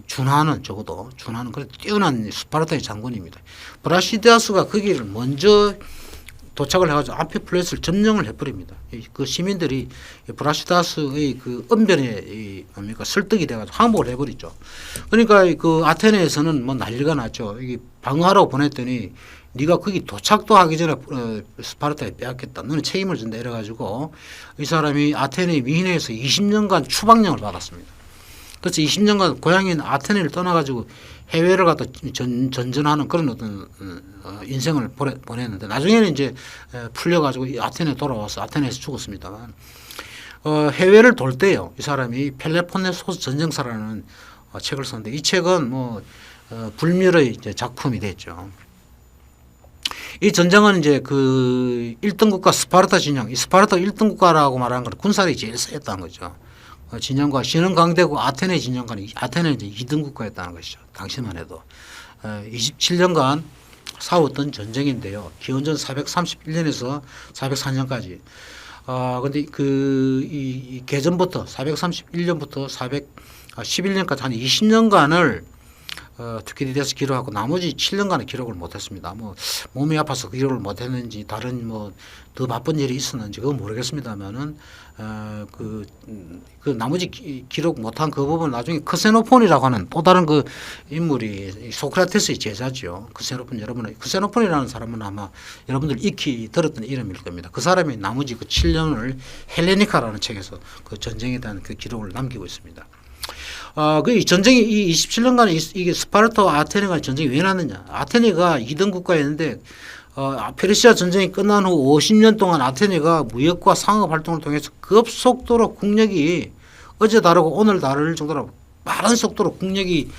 Speaker 1: 준하는 적어도 준하는 그런 뛰어난 스파르타의 장군입니다. 브라시다스가 거기를 먼저 도착을 해가지고 암피플레이스를 점령을 해버립니다. 그 시민들이 브라시다스의 그 언변에 뭡니까 설득이 돼가지고 항복을 해버리죠. 그러니까 그 아테네에서는 뭐 난리가 났죠. 이게 방어하라고 보냈더니 네가 거기 도착도 하기 전에 스파르타에 빼앗겼다. 너는 책임을 진다 이래가지고 이 사람이 아테네 미히네에서 20년간 추방령을 받았습니다. 그래서 20년간 고향인 아테네를 떠나가지고 해외를 가다 전전하는 그런 어떤 인생을 보냈는데 나중에는 이제 풀려가지고 아테네 돌아와서 아테네에서 죽었습니다만 해외를 돌 때요 이 사람이 펠레폰네소스 전쟁사라는 책을 썼는데 이 책은 뭐 불멸의 이제 작품이 됐죠. 이 전쟁은 이제 그 1등 국가 스파르타 진영, 이 스파르타 1등 국가라고 말하는 건 군사력이 제일 세였다는 거죠. 진영과 신흥 강대국 아테네 진영과는 아테네는 이제 2등 국가였다는 것이죠. 당시만 해도 27년간 싸웠던 전쟁인데요. 기원전 431년에서 404년까지. 근데 이 개전부터 431년부터 411년까지 한 20년간을 투키디데스 기록하고 나머지 7년간의 기록을 못했습니다. 뭐 몸이 아파서 기록을 못했는지 다른 뭐 더 바쁜 일이 있었는지 그건 모르겠습니다만은 그 나머지 기록 못한 그 부분 나중에 크세노폰이라고 하는 또 다른 그 인물이 소크라테스의 제자죠. 크세노폰이라는 사람은 아마 여러분들 익히 들었던 이름일 겁니다. 그 사람이 나머지 그 7년을 헬레니카라는 책에서 그 전쟁에 대한 그 기록을 남기고 있습니다. 그 전쟁이 이 27년간 이게 스파르타와 아테네가 전쟁이 왜 났느냐? 아테네가 2등 국가였는데 페르시아 전쟁이 끝난 후 50년 동안 아테네가 무역과 상업 활동을 통해서 급속도로 국력이 어제 다르고 오늘 다를 정도로 빠른 속도로 국력이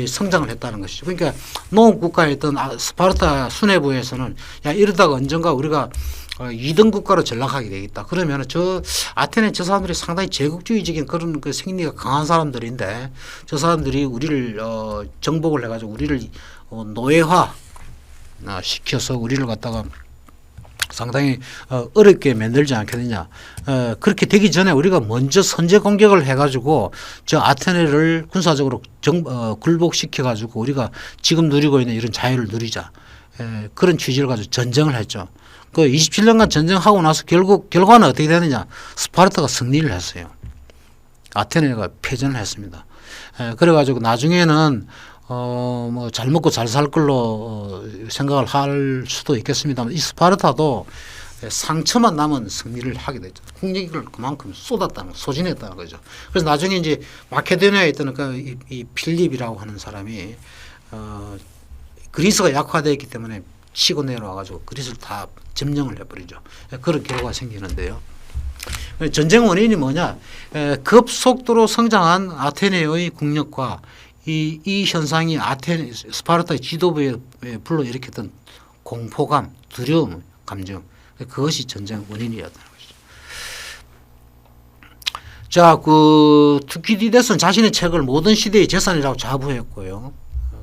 Speaker 1: 성장을 했다는 것이죠. 그러니까 농업 국가였던 스파르타 수뇌부에서는 야 이러다가 언젠가 우리가 2등 국가로 전락하게 되겠다. 그러면 저 아테네 저 사람들이 상당히 제국주의적인 그런 그 생리가 강한 사람들인데 저 사람들이 우리를 정복을 해가지고 우리를 노예화 시켜서 우리를 갖다가 상당히 어렵게 만들지 않겠느냐. 그렇게 되기 전에 우리가 먼저 선제 공격을 해가지고 저 아테네를 군사적으로 굴복시켜가지고 우리가 지금 누리고 있는 이런 자유를 누리자. 그런 취지를 가지고 전쟁을 했죠. 그 27년간 전쟁하고 나서 결과는 어떻게 되느냐. 스파르타가 승리를 했어요. 아테네가 패전을 했습니다. 그래가지고 나중에는 뭐 잘 먹고 잘 살 걸로 생각을 할 수도 있겠습니다만 이 스파르타도 상처만 남은 승리를 하게 됐죠. 국력을 그만큼 쏟았다는 소진했다는 거죠. 그래서 나중에 이제 마케도니아에 있던 이 필립이라고 하는 사람이 그리스가 약화되어 있기 때문에 치고 내려와가지고 그리스를 다 점령을 해버리죠. 그런 결과가 생기는데요. 전쟁 원인이 뭐냐? 급속도로 성장한 아테네의 국력과 이 현상이 아테네 스파르타의 지도부에 불러일으켰던 공포감, 두려움, 감정 그것이 전쟁 원인이었다는 것이죠. 자, 그 투키디데스는 자신의 책을 모든 시대의 재산이라고 자부했고요.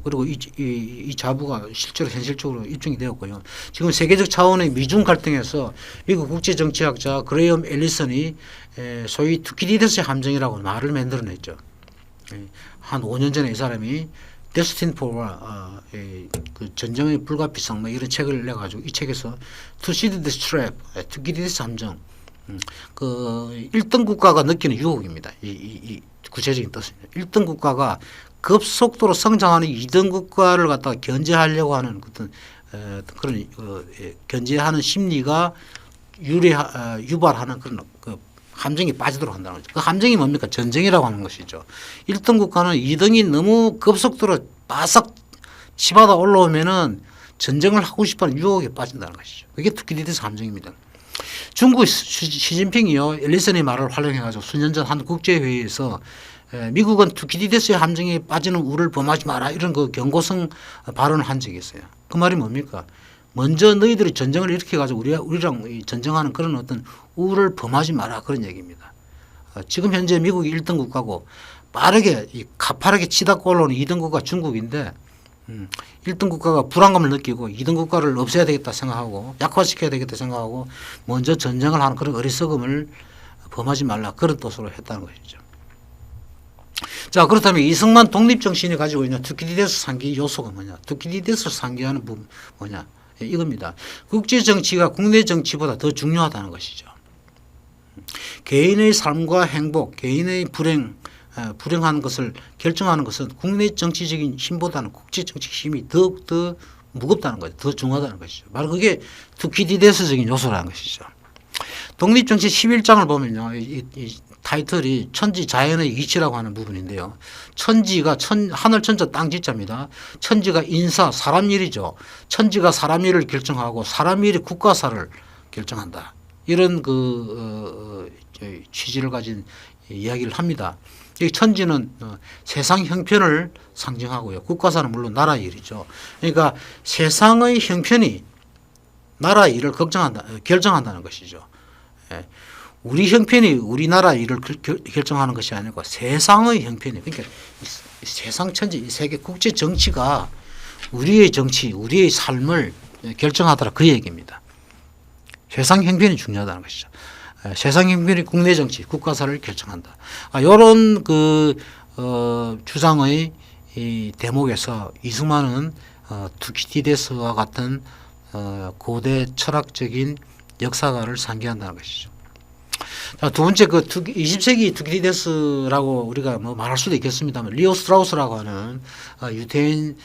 Speaker 1: 그리고 이 자부가 실제로 현실적으로 입증이 되었고요. 지금 세계적 차원의 미중 갈등에서 미국 국제정치학자 그레이엄 앨리슨이 소위 투키디데스의 함정이라고 말을 만들어냈죠. 한 5년 전에 이 사람이 Destined for War, 그 전쟁의 불가피성 뭐 이런 책을 내가지고 이 책에서 Thucydides Trap, 투키디데스 함정, 그 1등 국가가 느끼는 유혹입니다. 이 구체적인 뜻은 1등 국가가 급속도로 성장하는 2등 국가를 갖다가 견제하려고 하는 어떤 그런 견제하는 심리가 유발하는 그런 그 함정이 빠지도록 한다는 거죠. 그 함정이 뭡니까? 전쟁이라고 하는 것이죠. 1등 국가는 2등이 너무 급속도로 바싹 치받아 올라오면은 전쟁을 하고 싶어하는 유혹에 빠진다는 것이죠. 그게 투키디데스 함정입니다. 중국 시진핑이요 앨리슨의 말을 활용해가지고 수년 전 한 국제회의에서 미국은 투키디데스의 함정에 빠지는 우를 범하지 마라 이런 그 경고성 발언을 한 적이 있어요. 그 말이 뭡니까? 먼저 너희들이 전쟁을 일으켜가지고 우리랑 전쟁하는 그런 어떤 우를 범하지 마라 그런 얘기입니다. 지금 현재 미국이 1등 국가고 빠르게 가파르게 치닫고 올라오는 2등 국가 중국인데 1등 국가가 불안감을 느끼고 2등 국가를 없애야 되겠다 생각하고 약화시켜야 되겠다 생각하고 먼저 전쟁을 하는 그런 어리석음을 범하지 말라 그런 뜻으로 했다는 것이죠. 자, 그렇다면 이승만 독립정신이 가지고 있는 투키디데스 상기 요소가 뭐냐? 투키디데스를 상기하는 부분 뭐냐? 이겁니다. 국제 정치가 국내 정치보다 더 중요하다는 것이죠. 개인의 삶과 행복, 개인의 불행한 것을 결정하는 것은 국내 정치적인 힘보다는 국제 정치 힘이 더욱더 무겁다는 거죠. 더 중요하다는 것이죠. 바로 그게 투키디데스적인 요소라는 것이죠. 독립정치 11장을 보면요. 이 타이틀이 천지 자연의 이치라고 하는 부분인데요. 천지가 하늘 천자 땅 지자입니다. 천지가 인사 사람 일이죠. 천지가 사람 일을 결정하고 사람 일이 국가사를 결정한다. 이런 취지를 가진 이야기를 합니다. 이 천지는 세상 형편을 상징하고요. 국가사는 물론 나라 일이죠. 그러니까 세상의 형편이 나라 일을 결정한다는 것이죠. 우리 형편이 우리나라 일을 결정하는 것이 아니고 세상의 형편이, 그러니까 세상 천지, 이 세계 국제 정치가 우리의 정치, 우리의 삶을 결정하더라, 그 얘기입니다. 세상 형편이 중요하다는 것이죠. 세상 형편이 국내 정치, 국가사를 결정한다. 이런 주장의 이 대목에서 이승만은 투키디데스와 같은 고대 철학적인 역사가를 상기한다는 것이죠. 자, 두 번째 20세기 투키디데스라고 우리가 뭐 말할 수도 있겠습니다만 리오 스트라우스라고 하는 유태인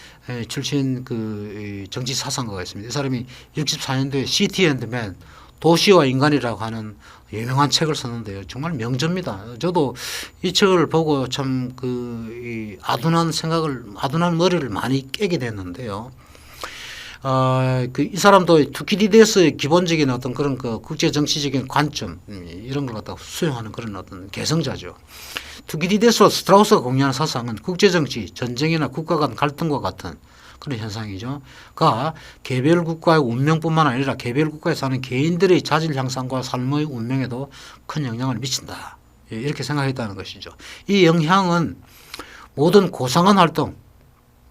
Speaker 1: 출신 정치 사상가가 있습니다. 이 사람이 64년도에 시티 앤드 맨, 도시와 인간이라고 하는 유명한 책을 썼는데요. 정말 명저입니다. 저도 이 책을 보고 참 아둔한 머리를 많이 깨게 됐는데요. 이 사람도 투키디데스의 기본적인 어떤 그런 국제 정치적인 관점 이런 걸 갖다가 수용하는 그런 어떤 개성자죠. 투키디데스와 스트라우스가 공유하는 사상은 국제 정치, 전쟁이나 국가 간 갈등과 같은 그런 현상이죠. 개별 국가의 운명뿐만 아니라 개별 국가에 사는 개인들의 자질 향상과 삶의 운명에도 큰 영향을 미친다. 이렇게 생각했다는 것이죠. 이 영향은 모든 고상한 활동,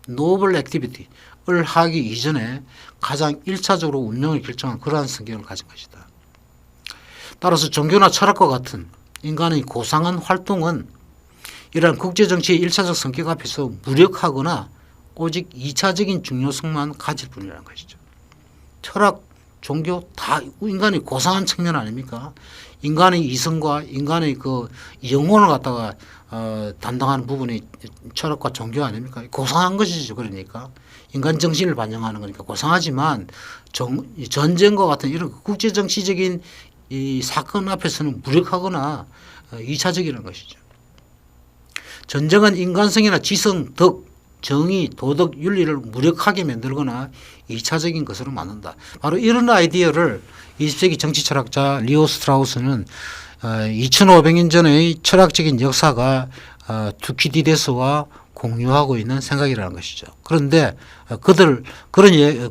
Speaker 1: 노블 액티비티를 하기 이전에 가장 1차적으로 운명을 결정한 그러한 성격을 가진 것이다. 따라서 종교나 철학과 같은 인간의 고상한 활동은 이러한 국제정치의 1차적 성격 앞에서 무력하거나 오직 2차적인 중요성만 가질 뿐이라는 것이죠. 철학, 종교 다 인간의 고상한 측면 아닙니까? 인간의 이성과 인간의 영혼을 갖다가 담당하는 부분이 철학과 종교 아닙니까? 고상한 것이죠. 그러니까 인간 정신을 반영하는 거니까 고상하지만 전쟁과 같은 이런 국제정치적인 이 사건 앞에서는 무력하거나 2차적이라는 것이죠. 전쟁은 인간성이나 지성, 덕, 정의, 도덕, 윤리를 무력하게 만들거나 2차적인 것으로 만든다. 바로 이런 아이디어를 20세기 정치 철학자 리오 스트라우스는 2500년 전의 철학적인 역사가 투키디데스와 공유하고 있는 생각이라는 것이죠. 그런데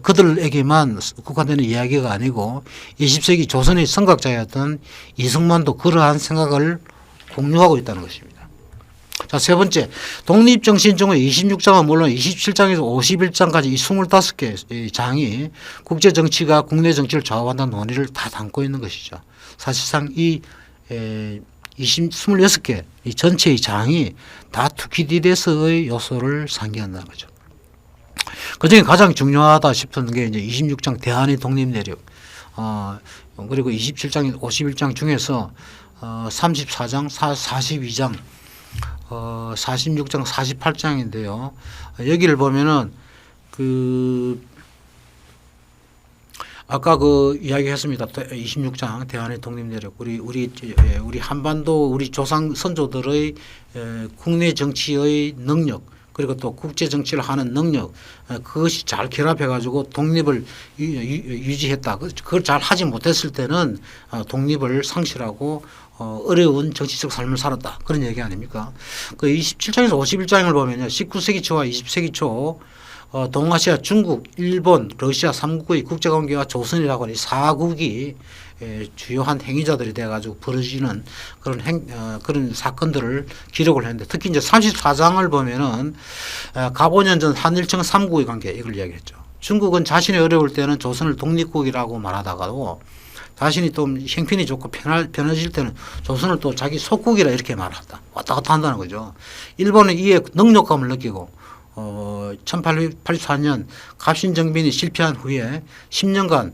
Speaker 1: 그들에게만 국한되는 이야기가 아니고 20세기 조선의 성각자였던 이승만도 그러한 생각을 공유하고 있다는 것입니다. 자, 세 번째, 독립정신 중의 26장은 물론 27장에서 51장까지 이 25개 장이 국제정치가 국내 정치를 좌우한다는 논의를 다 담고 있는 것이죠. 사실상 이 26개 이 전체의 장이 다 투키디데스의 요소를 상기한다는 거죠. 그중에 가장 중요하다 싶은 게 이제 26장 대한의 독립 내력, 그리고 27장, 51장 중에서 34장, 42장, 46장, 48장인데요. 여기를 보면은 아까 이야기했습니다. 26장 대한의 독립 내력, 우리 한반도 우리 조상 선조들의 국내 정치의 능력, 그리고 또 국제 정치를 하는 능력, 그것이 잘 결합해 가지고 독립을 유지했다. 그걸 잘 하지 못했을 때는 독립을 상실하고 어려운 정치적 삶을 살았다. 그런 얘기 아닙니까? 27장에서 51장을 보면요. 19세기 초와 20세기 초 동아시아, 중국, 일본, 러시아 3국의 국제관계와 조선이라고 하는 이 4국이 주요한 행위자들이 돼가지고 벌어지는 그런 사건들을 기록을 했는데, 특히 이제 34장을 보면은 가보년전 한일청 3국의 관계, 이걸 이야기했죠. 중국은 자신이 어려울 때는 조선을 독립국이라고 말하다가도 자신이 또 형편이 좋고 편해질 때는 조선을 또 자기 속국이라 이렇게 말한다. 왔다 갔다 한다는 거죠. 일본은 이에 능력감을 느끼고 1884년 갑신정변이 실패한 후에 10년간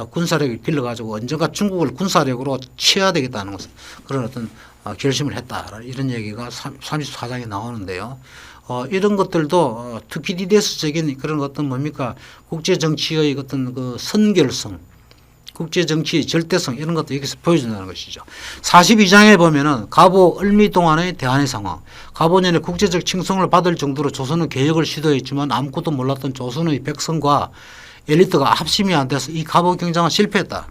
Speaker 1: 군사력을 길러가지고 언젠가 중국을 군사력으로 치어야 되겠다는 것은 그런 어떤 결심을 했다. 이런 얘기가 34장에 나오는데요. 이런 것들도 투키디데스적인 그런 어떤 뭡니까 국제 정치의 어떤 그 선결성, 국제 정치의 절대성 이런 것도 여기서 보여준다는 것이죠. 42장에 보면은 가보 을미 동안의 대한의 상황. 가보년에 국제적 칭송을 받을 정도로 조선은 개혁을 시도했지만 아무것도 몰랐던 조선의 백성과 엘리트가 합심이 안 돼서 이 가보 경쟁은 실패했다.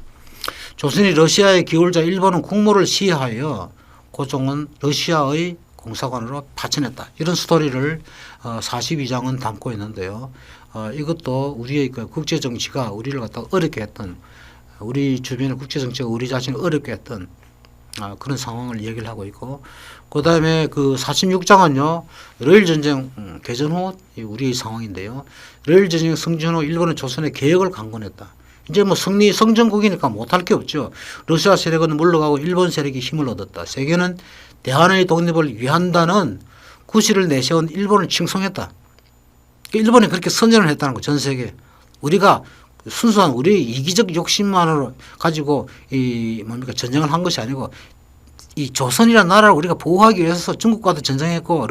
Speaker 1: 조선이 러시아에 기울자 일본은 국모를 시해하여 고종은 러시아의 공사관으로 파견했다. 이런 스토리를 42장은 담고 있는데요. 이것도 우리의 그 국제 정치가 우리를 갖다가 어렵게 했던, 우리 주변의 국제 정치가 우리 자신을 어렵게 했던 그런 상황을 얘기를 하고 있고, 그 다음에 그 46장은요, 러일 전쟁 개전 후 우리의 상황인데요. 러일 전쟁 승전 후 일본은 조선의 개혁을 강권했다. 이제 뭐 성전국이니까 못할 게 없죠. 러시아 세력은 물러가고 일본 세력이 힘을 얻었다. 세계는 대한의 독립을 위한다는 구실을 내세운 일본을 칭송했다. 일본이 그렇게 선전을 했다는 거, 전 세계. 우리가 순수한 우리의 이기적 욕심만으로 가지고 이 뭡니까 전쟁을 한 것이 아니고 이 조선이라는 나라를 우리가 보호하기 위해서 중국과도 전쟁했고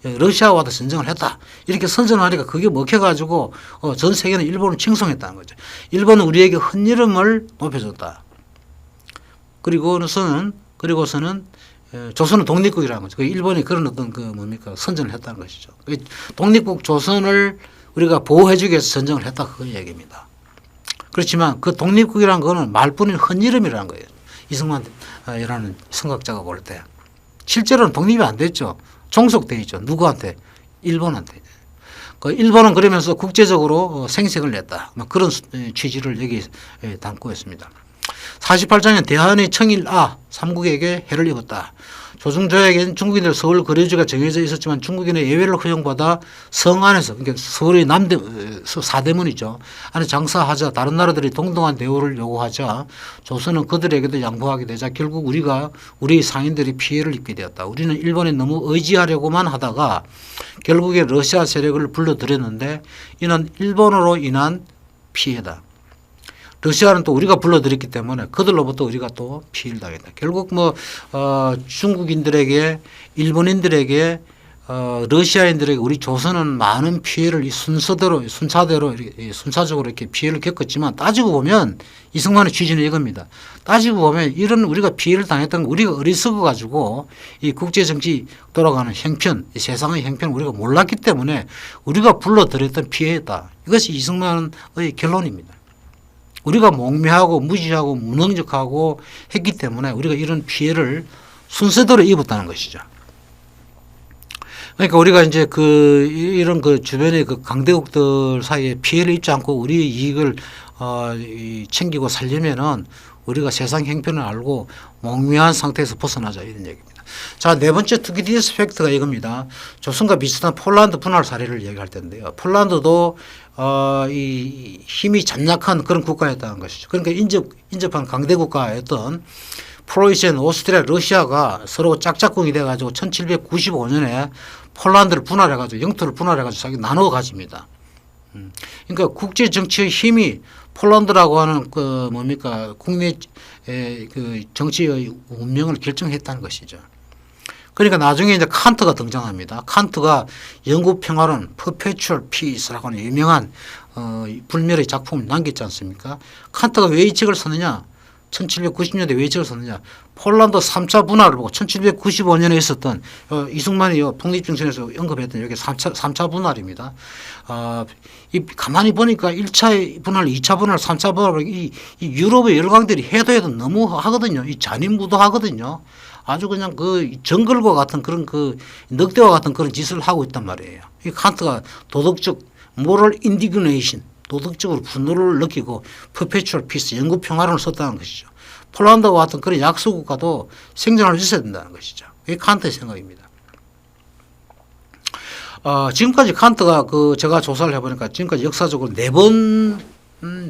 Speaker 1: 러시아와도 전쟁을 했다. 이렇게 선전하니까 그게 먹혀가지고 전 세계는 일본을 칭송했다는 거죠. 일본은 우리에게 헌이름을 높여줬다. 그리고서는 조선은 독립국이라는 거죠. 일본이 그런 어떤 그 뭡니까 선전을 했다는 것이죠. 독립국 조선을 우리가 보호해주기 위해서 전쟁을 했다. 그 얘기입니다. 그렇지만 그 독립국이라는 거는 말뿐인 헌이름이라는 거예요. 이승만이라는 선각자가 볼 때. 실제로는 독립이 안 됐죠. 종속돼 있죠. 누구한테? 일본한테. 그 일본은 그러면서 국제적으로 생색을 냈다. 그런 취지를 여기 담고 있습니다. 48장에 대한의 청일 삼국에게 해를 입었다. 조중조약에는 중국인들 서울 거리주가 정해져 있었지만 중국인의 예외를 허용받아 성 안에서, 그러니까 서울의 사대문이죠. 안에 장사하자 다른 나라들이 동등한 대우를 요구하자 조선은 그들에게도 양보하게 되자 결국 우리 상인들이 피해를 입게 되었다. 우리는 일본에 너무 의지하려고만 하다가 결국에 러시아 세력을 불러들였는데 이는 일본으로 인한 피해다. 러시아는 또 우리가 불러들였기 때문에 그들로부터 우리가 또 피해를 당했다. 결국 중국인들에게, 일본인들에게, 러시아인들에게 우리 조선은 많은 피해를 순차적으로 이렇게 피해를 겪었지만 따지고 보면 이승만의 취지는 이겁니다. 따지고 보면 이런 우리가 피해를 당했던 거 우리가 어리석어 가지고 이 국제 정치 돌아가는 형편, 세상의 형편을 우리가 몰랐기 때문에 우리가 불러들였던 피해다. 이것이 이승만의 결론입니다. 우리가 몽매하고 무지하고 무능력하고 했기 때문에 우리가 이런 피해를 순서대로 입었다는 것이죠. 그러니까 우리가 이제 이런 주변의 강대국들 사이에 피해를 입지 않고 우리의 이익을 챙기고 살려면은 우리가 세상 형편을 알고 몽매한 상태에서 벗어나자 이런 얘기입니다. 자, 네 번째 투키디디스 팩트가 이겁니다. 조선과 비슷한 폴란드 분할 사례를 얘기할 텐데요. 폴란드도 이 힘이 잔약한 그런 국가였다는 것이죠. 그러니까 인접한 강대 국가였던 프로이센, 오스트리아, 러시아가 서로 짝짝꿍이 돼가지고 1795년에 폴란드를 분할해가지고 영토를 분할해가지고 자기 나누어 가집니다. 그러니까 국제 정치의 힘이 폴란드라고 하는 국내 정치의 운명을 결정했다는 것이죠. 그러니까 나중에 이제 칸트가 등장합니다. 칸트가 영국 평화론 Perpetual Peace라고 하는 유명한 불멸의 작품을 남겼지 않습니까? 칸트가 왜 이 책을 썼느냐? 1790년대 왜 이 책을 썼느냐? 폴란드 3차 분할을 보고 1795년에 있었던 이승만이 독립정신에서 언급했던 여기 3차 분할입니다. 가만히 보니까 1차 분할, 2차 분할, 3차 분할 이 유럽의 열강들이 해도 너무 하거든요. 이 잔인무도하거든요. 아주 그냥 정글과 같은 그런 늑대와 같은 그런 짓을 하고 있단 말이에요. 이 칸트가 도덕적 moral indignation, 도덕적으로 분노를 느끼고 perpetual peace, 영구 평화론을 썼다는 것이죠. 폴란드와 같은 그런 약소국가도 생존할 수 있어야 된다는 것이죠. 이게 칸트의 생각입니다. 지금까지 칸트가 제가 조사를 해보니까 지금까지 역사적으로 4번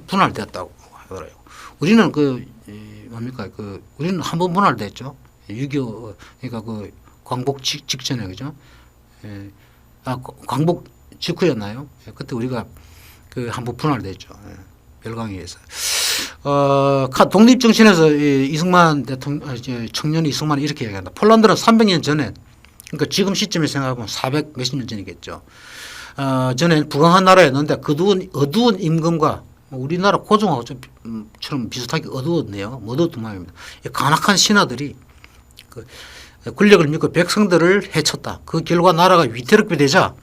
Speaker 1: 분할되었다고 하더라고요. 우리는 우리는 한 번 분할됐죠. 6.25 그러니까 광복 직전에 그죠? 광복 직후였나요? 그때 우리가 그 한번 분할됐죠. 멸강에 의해서. 독립정신에서 이승만 대통령, 청년 이승만이 이렇게 얘기한다. 폴란드는 300년 전에, 그러니까 지금 시점에 생각하면 400 몇십 년 전이겠죠. 전에 부강한 나라였는데 어두운 임금과 우리나라 고종하고처럼 비슷하게 어두웠네요. 어두웠던 모양입니다. 간악한 신하들이 그 권력을 믿고 백성들을 해쳤다. 그 결과 나라가 위태롭게 되자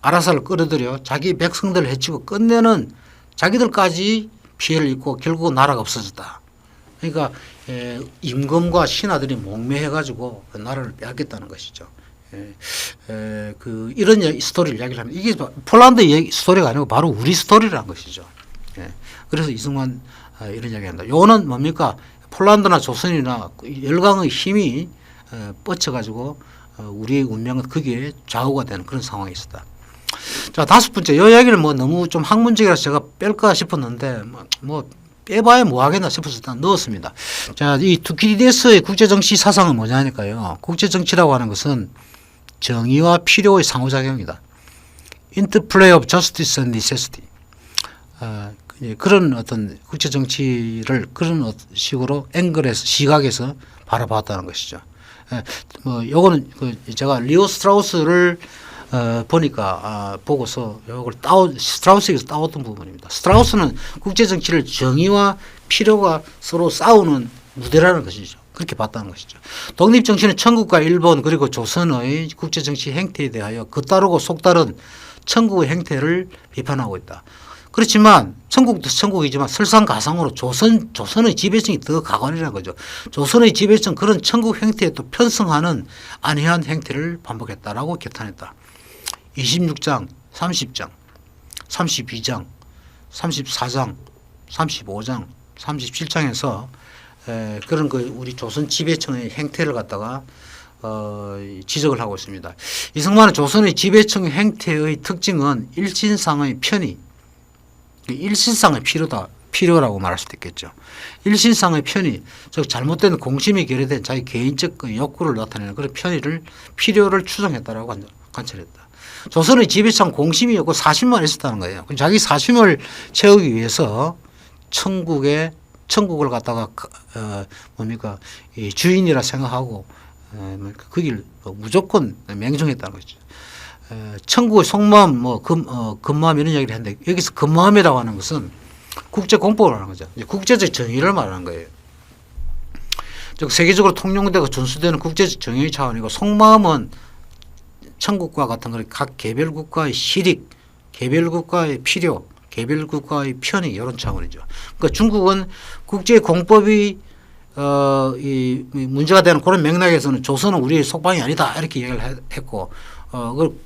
Speaker 1: 아라사를 끌어들여 자기 백성들을 해치고 끝내는 자기들까지 피해를 입고 결국 나라가 없어졌다. 그러니까 임금과 신하들이 목매해가지고 나라를 빼앗겼다는 것이죠. 이런 스토리를 이야기를 하면 이게 폴란드 스토리가 아니고 바로 우리 스토리라는 것이죠. 그래서 이승만 이런 이야기한다. 요거는 뭡니까? 폴란드나 조선이나 열강의 힘이 뻗쳐가지고 우리의 운명은 거기에 좌우가 되는 그런 상황이 있었다. 자, 다섯 번째, 이 이야기를 뭐 너무 좀 학문적이라서 제가 뺄까 싶었는데 뭐 빼봐야 뭐 하겠나 싶어서 일단 넣었습니다. 자, 이 투키디데스의 국제정치 사상은 뭐냐니까요. 국제정치라고 하는 것은 정의와 필요의 상호작용이다. Interplay of justice and necessity. 그런 어떤 국제정치를 그런 식으로 앵글에서 시각에서 바라봤다는 것이죠. 뭐 요거는 제가 리오 스트라우스를 보니까 보고서 요걸 스트라우스에서 따왔던 부분입니다. 스트라우스는 국제정치를 정의와 필요가 서로 싸우는 무대라는 것이죠. 그렇게 봤다는 것이죠. 독립정치는 천국과 일본 그리고 조선의 국제정치 행태에 대하여 그따르고 속다른 천국의 행태를 비판하고 있다. 그렇지만 천국도 천국이지만 설상가상으로 조선의 지배층이 더 가관이라는 거죠. 조선의 지배층 그런 천국 행태에 또 편승하는 안이한 행태를 반복했다라고 개탄했다. 26장, 30장, 32장, 34장, 35장, 37장에서 그런 우리 조선 지배층의 행태를 갖다가 지적을 하고 있습니다. 이승만은 조선의 지배층 행태의 특징은 일신상의 편의, 일신상의 필요라고 말할 수도 있겠죠. 일신상의 편의, 즉 잘못된 공심이 결여된 자기 개인적 욕구를 나타내는 그런 필요를 추정했다라고 관찰했다. 조선의 지배층 공심이 없고 사심만 있었다는 거예요. 자기 사심을 채우기 위해서 천국을 갖다가 주인이라 생각하고 거길 무조건 맹종했다는 거죠. 천국의 속마음, 근마음 이런 이야기를 했는데 여기서 근마음이라고 하는 것은 국제공법을 하는 거죠. 국제적 정의를 말하는 거예요. 즉 세계적으로 통용되고 준수되는 국제적 정의 차원이고 속마음은 천국과 같은 걸 각 개별 국가의 실익, 개별 국가의 필요, 개별 국가의 편의 이런 차원이죠. 그러니까 중국은 국제공법이 이 문제가 되는 그런 맥락에서는 조선은 우리의 속방이 아니다 이렇게 얘기를 했고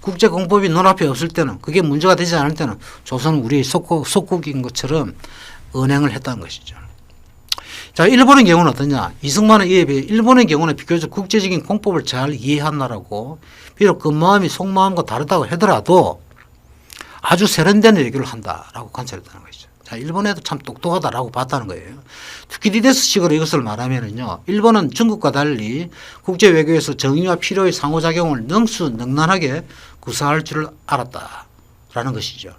Speaker 1: 국제공법이 눈앞에 없을 때는 그게 문제가 되지 않을 때는 조선은 우리의 속국인 것처럼 언행을 했다는 것이죠. 자, 일본의 경우는 어떠냐? 이승만은 이에 비해 일본의 경우는 비교적 국제적인 공법을 잘 이해한 나라고 비록 그 마음이 속마음과 다르다고 하더라도 아주 세련된 얘기를 한다라고 관찰했다는 것이죠. 자, 일본에도 참 똑똑하다라고 봤다는 거예요. 투키디데스식으로 이것을 말하면은요, 일본은 중국과 달리 국제 외교에서 정의와 필요의 상호작용을 능수능란하게 구사할 줄을 알았다라는 것이죠.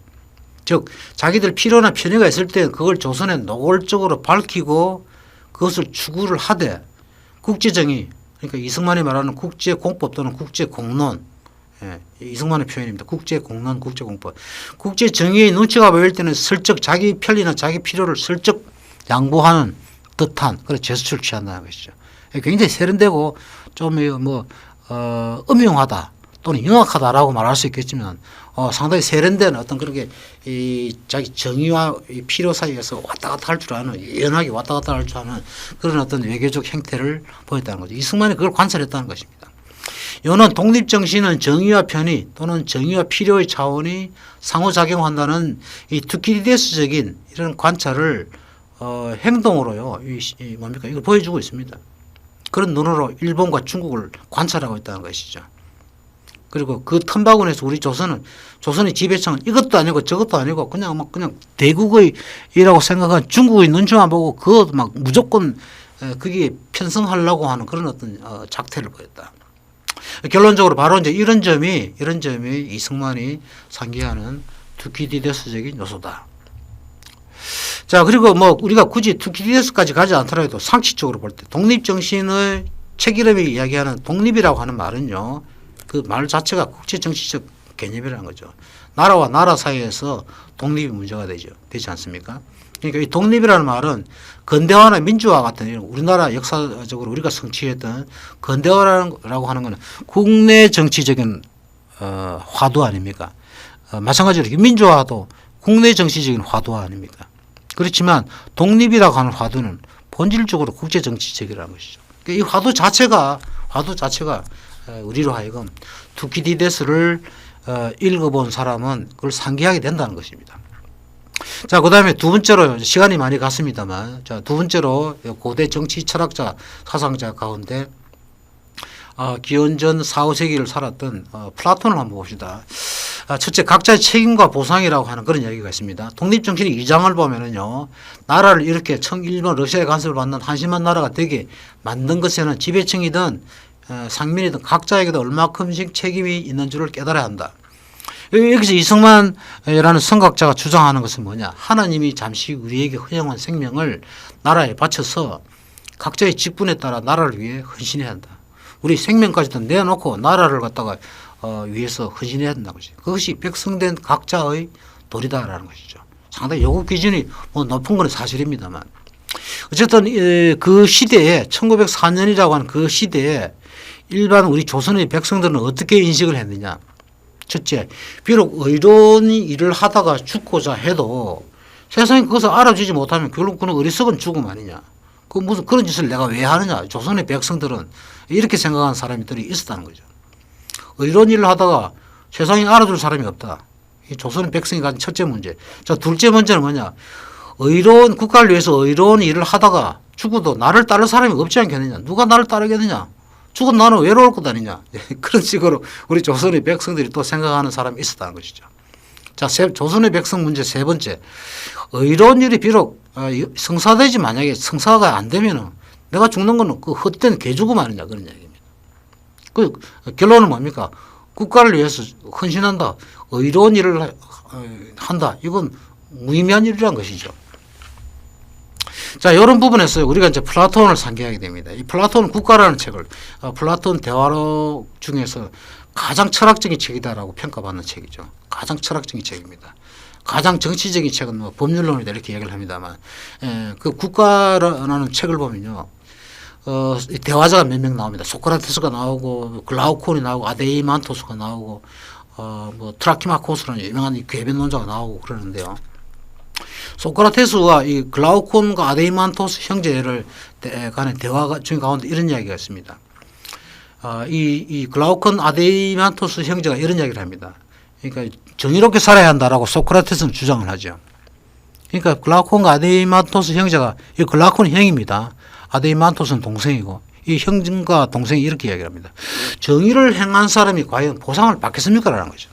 Speaker 1: 즉, 자기들 필요나 편의가 있을 때 그걸 조선에 노골적으로 밝히고 그것을 추구를 하되 국제정의, 그러니까 이승만이 말하는 국제공법 또는 국제공론, 이승만의 표현입니다. 국제공론, 국제공법. 국제정의의 눈치가 보일 때는 슬쩍 자기 편리나 자기 필요를 슬쩍 양보하는 듯한 그런 제스처를 취한다는 것이죠. 굉장히 세련되고 좀 음흉하다 또는 영악하다라고 말할 수 있겠지만 상당히 세련된 어떤 그런 게 자기 정의와 필요 사이에서 왔다 갔다 할 줄 아는, 유연하게 왔다 갔다 할 줄 아는 그런 어떤 외교적 행태를 보였다는 거죠. 이승만이 그걸 관찰했다는 것입니다. 이는 독립정신은 정의와 편의 또는 정의와 필요의 차원이 상호작용한다는 이 투키디데스적인 이런 관찰을 행동으로요, 이걸 보여주고 있습니다. 그런 눈으로 일본과 중국을 관찰하고 있다는 것이죠. 그리고 그 틈바구니에서 우리 조선의 지배층은 이것도 아니고 저것도 아니고 그냥 대국의 이라고 생각한 중국의 눈치만 보고 그거 막 무조건 그게 편성하려고 하는 그런 어떤 작태를 보였다. 결론적으로 바로 이제 이런 점이 이승만이 상기하는 투키디데스적인 요소다. 자, 그리고 뭐 우리가 굳이 투키디데스까지 가지 않더라도 상식적으로 볼 때 독립정신의 책이름이 이야기하는 독립이라고 하는 말은요, 그 말 자체가 국제정치적 개념이라는 거죠. 나라와 나라 사이에서 독립이 문제가 되지 않습니까? 그러니까 이 독립이라는 말은 근대화나 민주화 같은 우리나라 역사적으로 우리가 성취했던 근대화라고 하는 것은 국내 정치적인 화두 아닙니까? 마찬가지로 민주화도 국내 정치적인 화두 아닙니까? 그렇지만 독립이라고 하는 화두는 본질적으로 국제 정치적이라는 것이죠. 그러니까 이 화두 자체가 우리로 하여금 투키디데스를 읽어본 사람은 그걸 상기하게 된다는 것입니다. 자, 그 다음에 두 번째로 시간이 많이 갔습니다만, 자, 두 번째로 고대 정치 철학자, 사상자 가운데 기원전 4, 5세기를 살았던 플라톤을 한번 봅시다. 첫째, 각자의 책임과 보상이라고 하는 그런 이야기가 있습니다. 독립정신의 2장을 보면은요, 나라를 이렇게 일본, 러시아의 간섭을 받는 한심한 나라가 되게 만든 것에는 지배층이든 상민이든 각자에게도 얼마큼씩 책임이 있는 줄을 깨달아야 한다. 여기서 이승만이라는 선각자가 주장하는 것은 뭐냐? 하나님이 잠시 우리에게 허용한 생명을 나라에 바쳐서 각자의 직분에 따라 나라를 위해 헌신해야 한다. 우리 생명까지도 내놓고 나라를 갖다가 위해서 헌신해야 된다는 것이죠. 그것이 백성된 각자의 도리다라는 것이죠. 상당히 요구 기준이 뭐 높은 건 사실입니다만, 어쨌든 그 시대에 1904년이라고 하는 그 시대에 일반 우리 조선의 백성들은 어떻게 인식을 했느냐? 첫째, 비록 의로운이 일을 하다가 죽고자 해도 세상에 그것을 알아주지 못하면 결국 그는 어리석은 죽음 아니냐. 그 무슨 그런 짓을 내가 왜 하느냐. 조선의 백성들은 이렇게 생각하는 사람들이 있었다는 거죠. 의로운 일을 하다가 세상에 알아줄 사람이 없다. 이 조선의 백성이 가진 첫째 문제. 자, 둘째 문제는 뭐냐. 의로운 국가를 위해서 의로운 일을 하다가 죽어도 나를 따를 사람이 없지 않겠느냐. 누가 나를 따르겠느냐. 죽은 나는 외로울 것 아니냐. 그런 식으로 우리 조선의 백성들이 또 생각하는 사람이 있었다는 것이죠. 자, 조선의 백성 문제 세 번째. 의로운 일이 비록 성사되지 만약에 성사가 안 되면은 내가 죽는 거는 그 헛된 개죽음 아니냐. 그런 얘기입니다. 그 결론은 뭡니까? 국가를 위해서 헌신한다. 의로운 일을 한다. 이건 무의미한 일이란 것이죠. 자, 이런 부분에서 우리가 이제 플라톤을 상기하게 됩니다. 이 플라톤은 국가라는 책을 플라톤 대화록 중에서 가장 철학적인 책이다라고 평가받는 책이죠. 가장 철학적인 책입니다. 가장 정치적인 책은 뭐 법률론이다 이렇게 얘기를 합니다만, 그 국가라는 책을 보면요, 대화자가 몇 명 나옵니다. 소크라테스가 나오고 글라우콘이 나오고 아데이만토스가 나오고 뭐 트라키마코스라는 유명한 궤변론자가 나오고 그러는데요. 소크라테스와 이 글라우콘과 아데이만토스 형제를 간의 대화 중 가운데 이런 이야기가 있습니다. 이 글라우콘 아데이만토스 형제가 이런 이야기를 합니다. 그러니까 정의롭게 살아야 한다라고 소크라테스는 주장을 하죠. 그러니까 글라우콘과 아데이만토스 형제가, 이 글라우콘이 형입니다. 아데이만토스는 동생이고, 이 형과 동생이 이렇게 이야기를 합니다. 정의를 행한 사람이 과연 보상을 받겠습니까? 라는 거죠.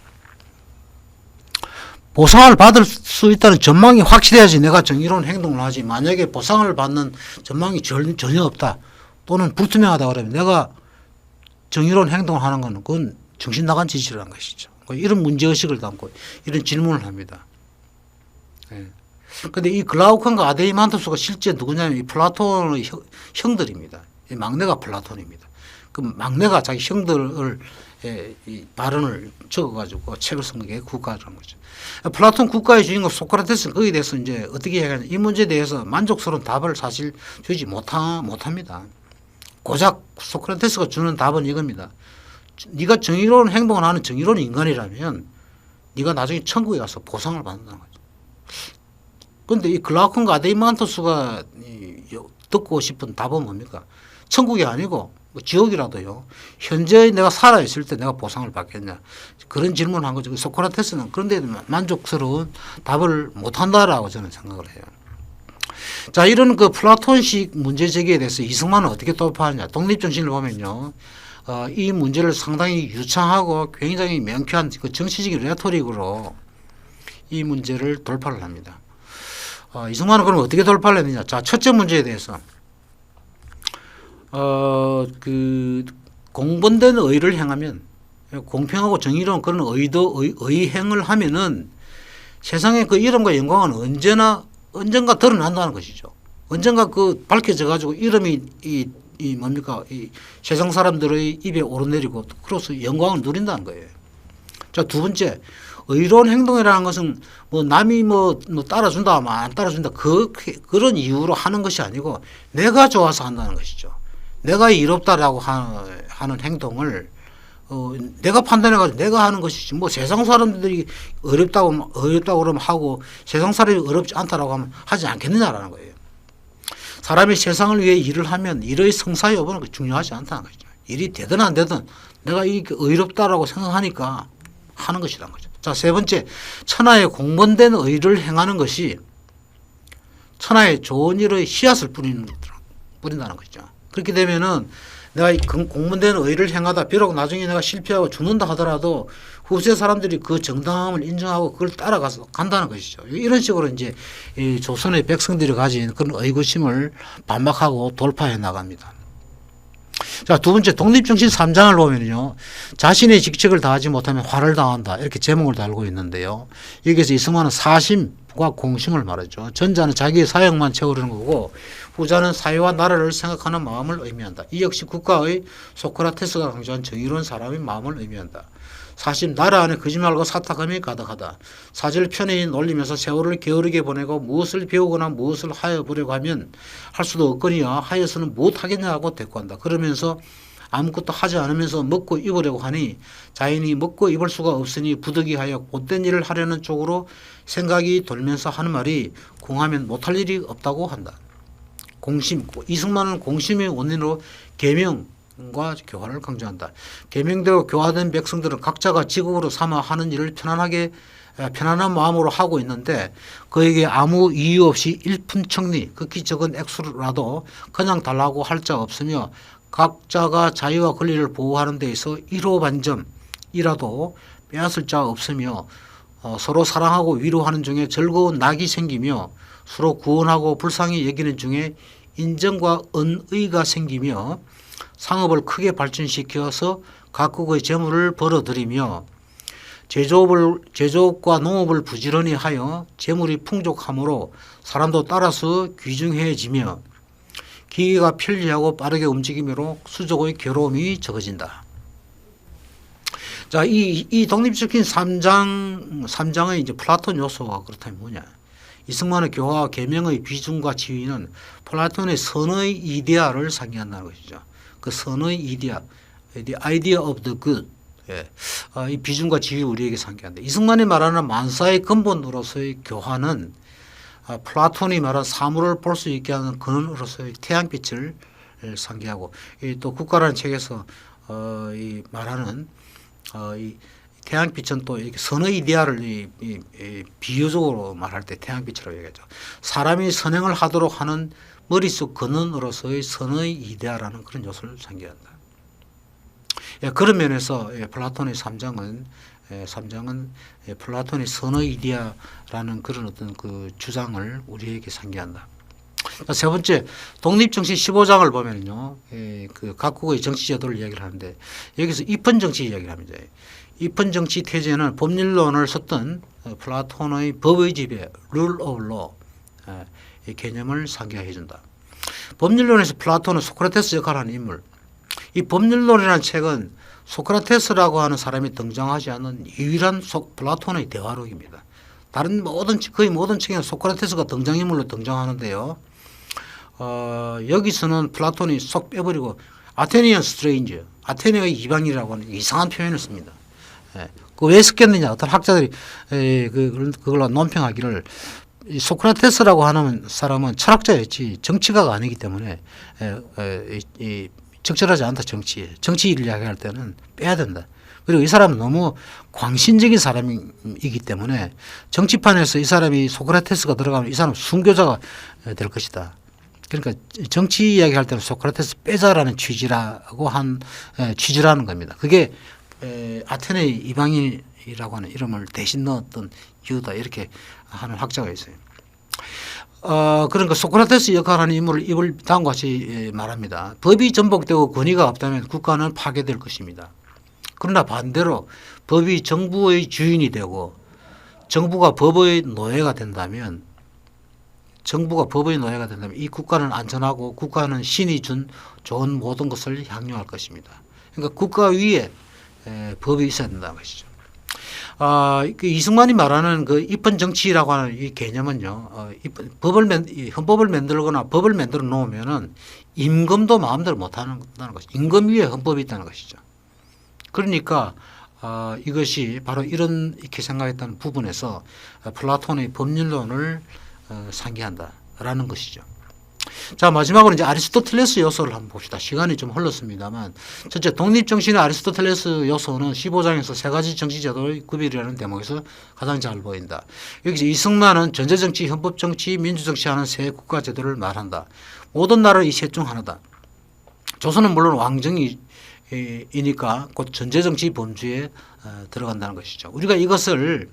Speaker 1: 보상을 받을 수 있다는 전망이 확실해야지 내가 정의로운 행동을 하지. 만약에 보상을 받는 전망이 전혀 없다, 또는 불투명하다 그러면 내가 정의로운 행동을 하는 것은 그건 정신 나간 짓이라는 것이죠. 이런 문제의식을 담고 이런 질문을 합니다. 그런데 이 글라우콘과 아데이만토스가 실제 누구냐면 이 플라톤의 형들입니다. 이 막내가 플라톤입니다. 그 막내가 자기 형들을 이 발언을 적어가지고 책을 쓴 게 국가라는 거죠. 플라톤 국가의 주인공 소크라테스는 거기에 대해서 이제 어떻게 얘기하냐. 이 문제에 대해서 만족스러운 답을 사실 주지 못합니다. 고작 소크라테스가 주는 답은 이겁니다. 네가 정의로운 행동을 하는 정의로운 인간이라면 네가 나중에 천국에 가서 보상을 받는다는 거죠. 그런데 이 글라우콘과 아데이만토스가 듣고 싶은 답은 뭡니까? 천국이 아니고 뭐 지옥이라도요. 현재 내가 살아있을 때 내가 보상을 받겠냐. 그런 질문을 한 거죠. 소크라테스는 그런데 만족스러운 답을 못한다라고 저는 생각을 해요. 자, 이런 그 플라톤식 문제제기에 대해서 이승만은 어떻게 돌파하느냐. 독립정신을 보면요. 이 문제를 상당히 유창하고 굉장히 명쾌한 그 정치적인 레토릭으로 이 문제를 돌파를 합니다. 이승만은 그럼 어떻게 돌파를 했느냐. 자, 첫째 문제에 대해서 그 공분된 의를 행하면 공평하고 정의로운 그런 의행을 하면은 세상에 그 이름과 영광은 언젠가 드러난다는 것이죠. 언젠가 그 밝혀져 가지고 이름이 이 뭡니까 이 세상 사람들의 입에 오르내리고 그로서 영광을 누린다는 거예요. 자, 두 번째, 의로운 행동이라는 것은 뭐 남이 뭐 따라준다 하면 안 따라준다 그런 이유로 하는 것이 아니고 내가 좋아서 한다는 것이죠. 내가 이롭다라고 하는 행동을 내가 판단해 가지고 내가 하는 것이지 뭐 세상 사람들이 어렵다고 그러면 하고 세상 사람이 어렵지 않다라고 하면 하지 않겠느냐라는 거예요. 사람이 세상을 위해 일을 하면 일의 성사 여부는 중요하지 않다는 거죠. 일이 되든 안 되든 내가 이게 의롭다라고 생각하니까 하는 것이라는 거죠. 자, 세 번째, 천하에 공분된 의를 행하는 것이 천하에 좋은 일의 씨앗을 뿌린다는 거죠. 그렇게 되면은 내가 공분된 의를 행하다 비록 나중에 내가 실패하고 죽는다 하더라도 후세 사람들이 그 정당함을 인정하고 그걸 따라가서 간다는 것이죠. 이런 식으로 이제 이 조선의 백성들이 가진 그런 의구심을 반박하고 돌파해 나갑니다. 자, 두 번째, 독립정신 3장을 보면요. 자신의 직책을 다하지 못하면 화를 당한다. 이렇게 제목을 달고 있는데요. 여기서 이승만은 사심과 공심을 말하죠. 전자는 자기의 사역만 채우려는 거고 후자는 사회와 나라를 생각하는 마음을 의미한다. 이 역시 국가의 소크라테스가 강조한 정의로운 사람의 마음을 의미한다. 사심, 나라 안에 거짓말과 사탁함이 가득하다. 사지를 편히 놀리면서 세월을 게으르게 보내고 무엇을 배우거나 무엇을 하여 보려고 하면 할 수도 없거니와 하여서는 못하겠냐고 대꾸한다. 그러면서 아무것도 하지 않으면서 먹고 입으려고 하니 자인이 먹고 입을 수가 없으니 부득이하여 못된 일을 하려는 쪽으로 생각이 돌면서 하는 말이 공하면 못할 일이 없다고 한다. 공심, 이승만은 공심의 원인으로 계명과 교화를 강조한다. 계명대로 교화된 백성들은 각자가 직업으로 삼아 하는 일을 편안한 마음으로 하고 있는데 그에게 아무 이유 없이 일푼청리 극히 적은 액수라도 그냥 달라고 할 자 없으며 각자가 자유와 권리를 보호하는 데 있어 1호 반점이라도 빼앗을 자 없으며 서로 사랑하고 위로하는 중에 즐거운 낙이 생기며 서로 구원하고 불쌍히 여기는 중에 인정과 은의가 생기며 상업을 크게 발전시켜서 각국의 재물을 벌어들이며 제조업과 농업을 부지런히 하여 재물이 풍족하므로 사람도 따라서 귀중해지며 기계가 편리하고 빠르게 움직이므로 수족의 괴로움이 적어진다. 자, 이 독립적인 3장의 이제 플라톤 요소가 그렇다면 뭐냐? 이승만의 교화와 계명의 비중과 지위는 플라톤의 선의 이데아를 상기한다는 것이죠. 그 선의 이데아, the idea of the good. 예. 이 비중과 지위를 우리에게 상기한다. 이승만이 말하는 만사의 근본으로서의 교화는 플라톤이 말한 사물을 볼 수 있게 하는 근원으로서의 태양빛을 상기하고 또 국가라는 책에서 이 말하는 이 태양빛은 또 이렇게 선의 이데아를 비유적으로 말할 때 태양빛이라고 얘기하죠. 사람이 선행을 하도록 하는 머릿속 근원으로서의 선의 이데아라는 그런 요소를 상기한다. 예, 그런 면에서 플라톤의 3장은 플라톤의 선의 이데아라는 그런 어떤 그 주장을 우리에게 상기한다. 세 번째, 독립정신 15장을 보면요, 그 각국의 정치 제도를 이야기를 하는데 여기서 입헌정치 이야기를 합니다. 입헌정치 태제는 법률론을 썼던 플라톤의 법의 지배, rule of law, 이 개념을 상기해 준다. 법률론에서 플라톤은 소크라테스 역할을 하는 인물. 이 법률론이라는 책은 소크라테스라고 하는 사람이 등장하지 않는 유일한 플라톤의 대화록입니다. 다른 거의 모든 책에는 소크라테스가 등장인물로 등장하는데요. 여기서는 플라톤이 쏙 빼버리고 아테니안 스트레인저, 아테네의 이방인이라고 하는 이상한 표현을 씁니다. 그 왜 썼겠느냐? 어떤 학자들이 그걸로 논평하기를 이 소크라테스라고 하는 사람은 철학자였지 정치가가 아니기 때문에 적절하지 않다. 정치 일을 이야기할 때는 빼야 된다. 그리고 이 사람은 너무 광신적인 사람이기 때문에 정치판에서 이 사람이 소크라테스가 들어가면 이 사람은 순교자가 될 것이다. 그러니까 정치 이야기할 때는 소크라테스 빼자라는 취지라는 겁니다. 그게 아테네 이방인이라고 하는 이름을 대신 넣었던 이유다. 이렇게 하는 학자가 있어요. 그러니까 소크라테스 역할하는 인물을 이걸 다음과 같이 말합니다. 법이 전복되고 권위가 없다면 국가는 파괴될 것입니다. 그러나 반대로 법이 정부의 주인이 되고 정부가 법의 노예가 된다면 이 국가는 안전하고 국가는 신이 준 좋은 모든 것을 향유할 것입니다. 그러니까 국가 위에 법이 있어야 된다는 것이죠. 그 이승만이 말하는 그 입헌 정치라고 하는 이 개념은요, 헌법을 만들거나 법을 만들어 놓으면은 임금도 마음대로 못 한다는 것이죠. 임금 위에 헌법이 있다는 것이죠. 그러니까 이것이 바로 이렇게 생각했던 부분에서 플라톤의 법률론을 상기한다라는 것이죠. 자, 마지막으로 이제 아리스토텔레스 요소를 한번 봅시다. 시간이 좀 흘렀습니다만, 첫째, 독립정신의 아리스토텔레스 요소는 15장에서 세 가지 정치제도의 구별이라는 대목에서 가장 잘 보인다. 여기서 이승만은 전제정치, 헌법정치, 민주정치하는 세 국가제도를 말한다. 모든 나라는 이 셋 중 하나다. 조선은 물론 왕정이니까 곧 전제정치 범주에 들어간다는 것이죠. 우리가 이것을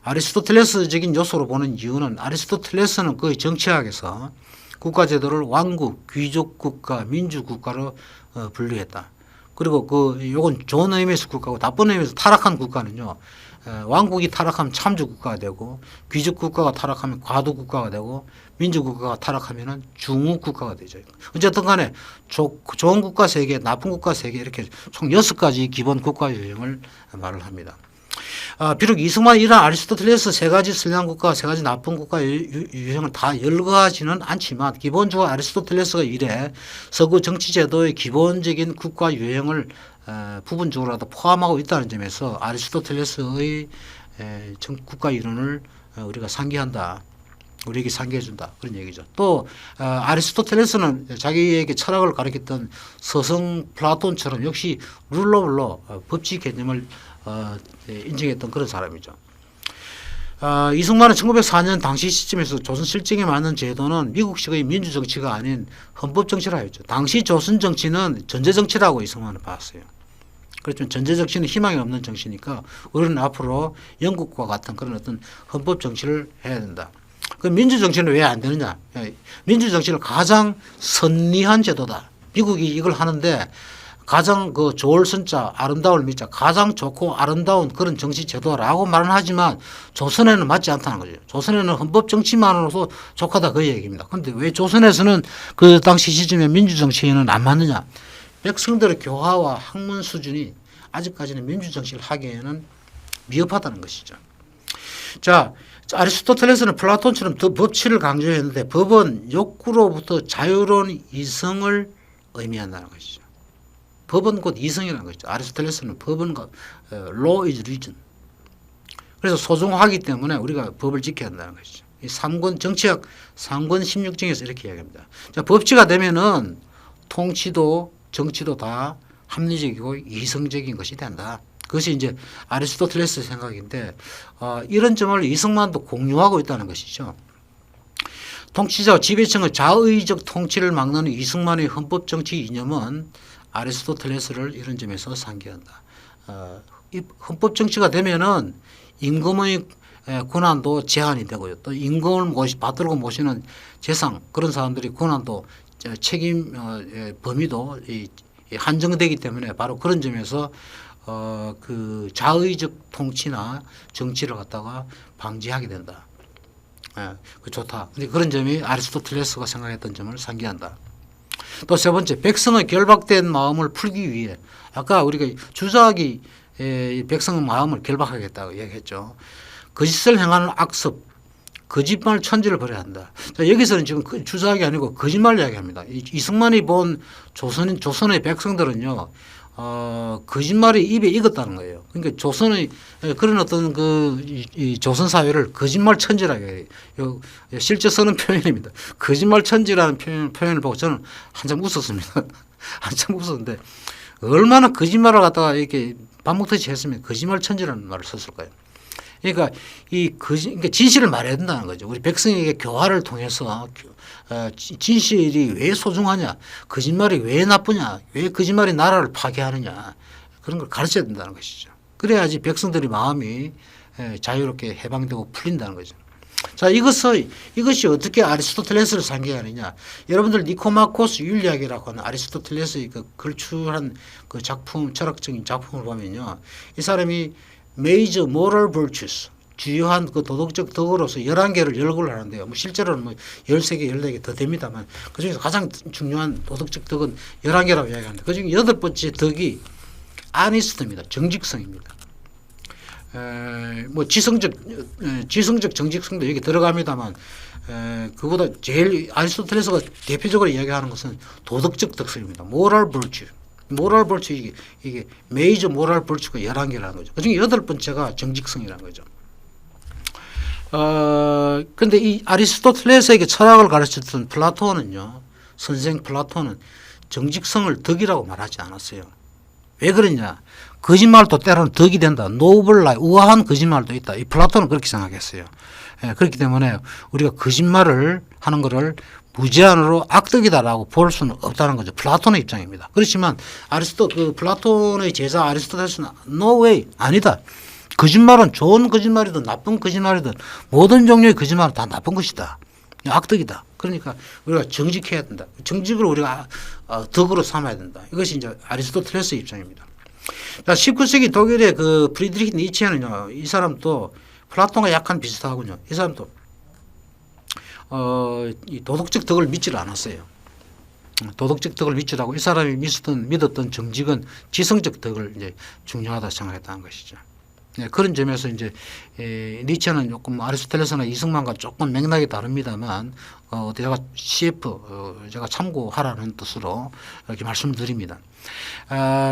Speaker 1: 아리스토텔레스적인 요소로 보는 이유는 아리스토텔레스는 거의 정치학에서 국가제도를 왕국, 귀족국가, 민주국가로 분류했다. 그리고 요건 좋은 의미에서 국가고 나쁜 의미에서 타락한 국가는요, 왕국이 타락하면 참주국가가 되고, 귀족국가가 타락하면 과도국가가 되고, 민주국가가 타락하면 중후국가가 되죠. 어쨌든 간에 좋은 국가 3개, 나쁜 국가 3개 이렇게 총 6가지 기본 국가 유형을 말을 합니다. 비록 이승만이 이런 아리스토텔레스 세 가지 선량 국가, 세 가지 나쁜 국가 유형을 다 열거하지는 않지만 기본적으로 아리스토텔레스가 이래 서구 정치제도의 기본적인 국가 유형을 부분적으로라도 포함하고 있다는 점에서 아리스토텔레스의 국가 이론을 우리가 상기한다. 우리에게 상기해준다. 그런 얘기죠. 또 아리스토텔레스는 자기에게 철학을 가르쳤던 서성 플라톤처럼 역시 룰 오브 로, 법치 개념을 인정했던 그런 사람이죠. 이승만은 1904년 당시 시점에서 조선 실정에 맞는 제도는 미국식의 민주정치가 아닌 헌법정치라 했죠. 당시 조선 정치는 전제정치라고 이승만은 봤어요. 그렇지만 전제정치는 희망이 없는 정치니까 우리는 앞으로 영국과 같은 그런 어떤 헌법정치를 해야 된다. 그 민주정치는 왜 안 되느냐. 민주정치는 가장 선리한 제도다. 미국이 이걸 하는데 가장 그 좋을 선자, 아름다울 미자, 가장 좋고 아름다운 그런 정치 제도라고 말은 하지만 조선에는 맞지 않다는 거죠. 조선에는 헌법 정치만으로도 족하다 그 얘기입니다. 그런데 왜 조선에서는 그 당시 시점에 민주정치에는 안 맞느냐. 백성들의 교화와 학문 수준이 아직까지는 민주정치를 하기에는 미흡하다는 것이죠. 자, 아리스토텔레스는 플라톤처럼 더 법치를 강조했는데 법은 욕구로부터 자유로운 이성을 의미한다는 것이죠. 법은 곧 이성이라는 것이죠. 아리스토텔레스는 법은 law is reason. 그래서 소중하기 때문에 우리가 법을 지켜야 한다는 것이죠. 이 3권 정치학 3권 16정에서 이렇게 이야기합니다. 자, 법치가 되면은 통치도 정치도 다 합리적이고 이성적인 것이 된다. 그것이 이제 아리스토텔레스 생각인데 이런 점을 이승만도 공유하고 있다는 것이죠. 통치자와 지배층의 자의적 통치를 막는 이승만의 헌법정치 이념은 아리스토텔레스를 이런 점에서 상기한다. 이 헌법정치가 되면은 임금의 권한도 제한이 되고요. 또 임금을 받들고 모시는 재상 그런 사람들이 권한도 책임 범위도 한정되기 때문에 바로 그런 점에서 그 자의적 통치나 정치를 갖다가 방지하게 된다. 그 좋다. 근데 그런 점이 아리스토텔레스가 생각했던 점을 상기한다. 또 세 번째, 백성의 결박된 마음을 풀기 위해 아까 우리가 주작이 백성의 마음을 결박하겠다고 얘기했죠. 거짓을 행하는 악습, 거짓말 천지를 버려야 한다. 자, 여기서는 지금 주작이 아니고 거짓말 이야기합니다. 이승만이 본 조선의 백성들은요. 거짓말이 입에 익었다는 거예요. 그러니까 조선의 그런 어떤 이 조선 사회를 거짓말 천지라고 해요. 실제 쓰는 표현입니다. 거짓말 천지라는 표현을 보고 저는 한참 웃었습니다. 한참 웃었는데 얼마나 거짓말을 갖다가 이렇게 밥 먹듯이 했으면 거짓말 천지라는 말을 썼을까요? 그러니까 그러니까 진실을 말해야 된다는 거죠. 우리 백성에게 교화를 통해서 진실이 왜 소중하냐, 거짓말이 왜 나쁘냐, 왜 거짓말이 나라를 파괴하느냐 그런 걸 가르쳐야 된다는 것이죠. 그래야지 백성들의 마음이 자유롭게 해방되고 풀린다는 거죠. 자, 이것이 어떻게 아리스토텔레스를 상기하느냐. 여러분들 니코마코스 윤리학이라고 하는 아리스토텔레스의 그 걸출한 그 작품, 철학적인 작품을 보면요. 이 사람이 major moral virtues, 주요한 그 도덕적 덕으로서 11개를 열거를 하는데요. 뭐 실제로는 뭐 13개, 14개 더 됩니다만 그중에서 가장 중요한 도덕적 덕은 11개라고 이야기하는데 그중에 8번째 덕이 아니스트입니다. 정직성입니다. 뭐 지성적 정직성도 여기 들어갑니다만 그보다 제일 아리스토텔레스가 대표적으로 이야기하는 것은 도덕적 덕성입니다. moral virtue. moral virtue 이게 major moral virtue가 11개라는 거죠. 그중에 8번째가 정직성이라는 거죠. 근데 이 아리스토텔레스에게 철학을 가르쳤던 플라톤은요, 선생 플라톤은 정직성을 덕이라고 말하지 않았어요. 왜 그러냐? 거짓말도 때로는 덕이 된다. 노블 라이, 우아한 거짓말도 있다. 이 플라톤은 그렇게 생각했어요. 그렇기 때문에 우리가 거짓말을 하는 것을 무제한으로 악덕이다라고 볼 수는 없다는 거죠. 플라톤의 입장입니다. 그렇지만 플라톤의 제자 아리스토텔레스는 no way, 아니다. 거짓말은 좋은 거짓말이든 나쁜 거짓말이든 모든 종류의 거짓말은 다 나쁜 것이다. 악덕이다. 그러니까 우리가 정직해야 된다. 정직을 우리가 덕으로 삼아야 된다. 이것이 이제 아리스토텔레스의 입장입니다. 자, 19세기 독일의 그 프리드리히 니체는요, 이 사람도 플라톤과 약간 비슷하군요. 이 사람도 이 도덕적 덕을 믿지를 않았어요. 도덕적 덕을 믿지라고 이 사람이 믿었던 정직은 지성적 덕을 이제 중요하다 생각했다는 것이죠. 네, 그런 점에서 이제 니체는 조금 아리스토텔레스나 이승만과 조금 맥락이 다릅니다만 제가 CF 제가 참고하라는 뜻으로 이렇게 말씀을 드립니다.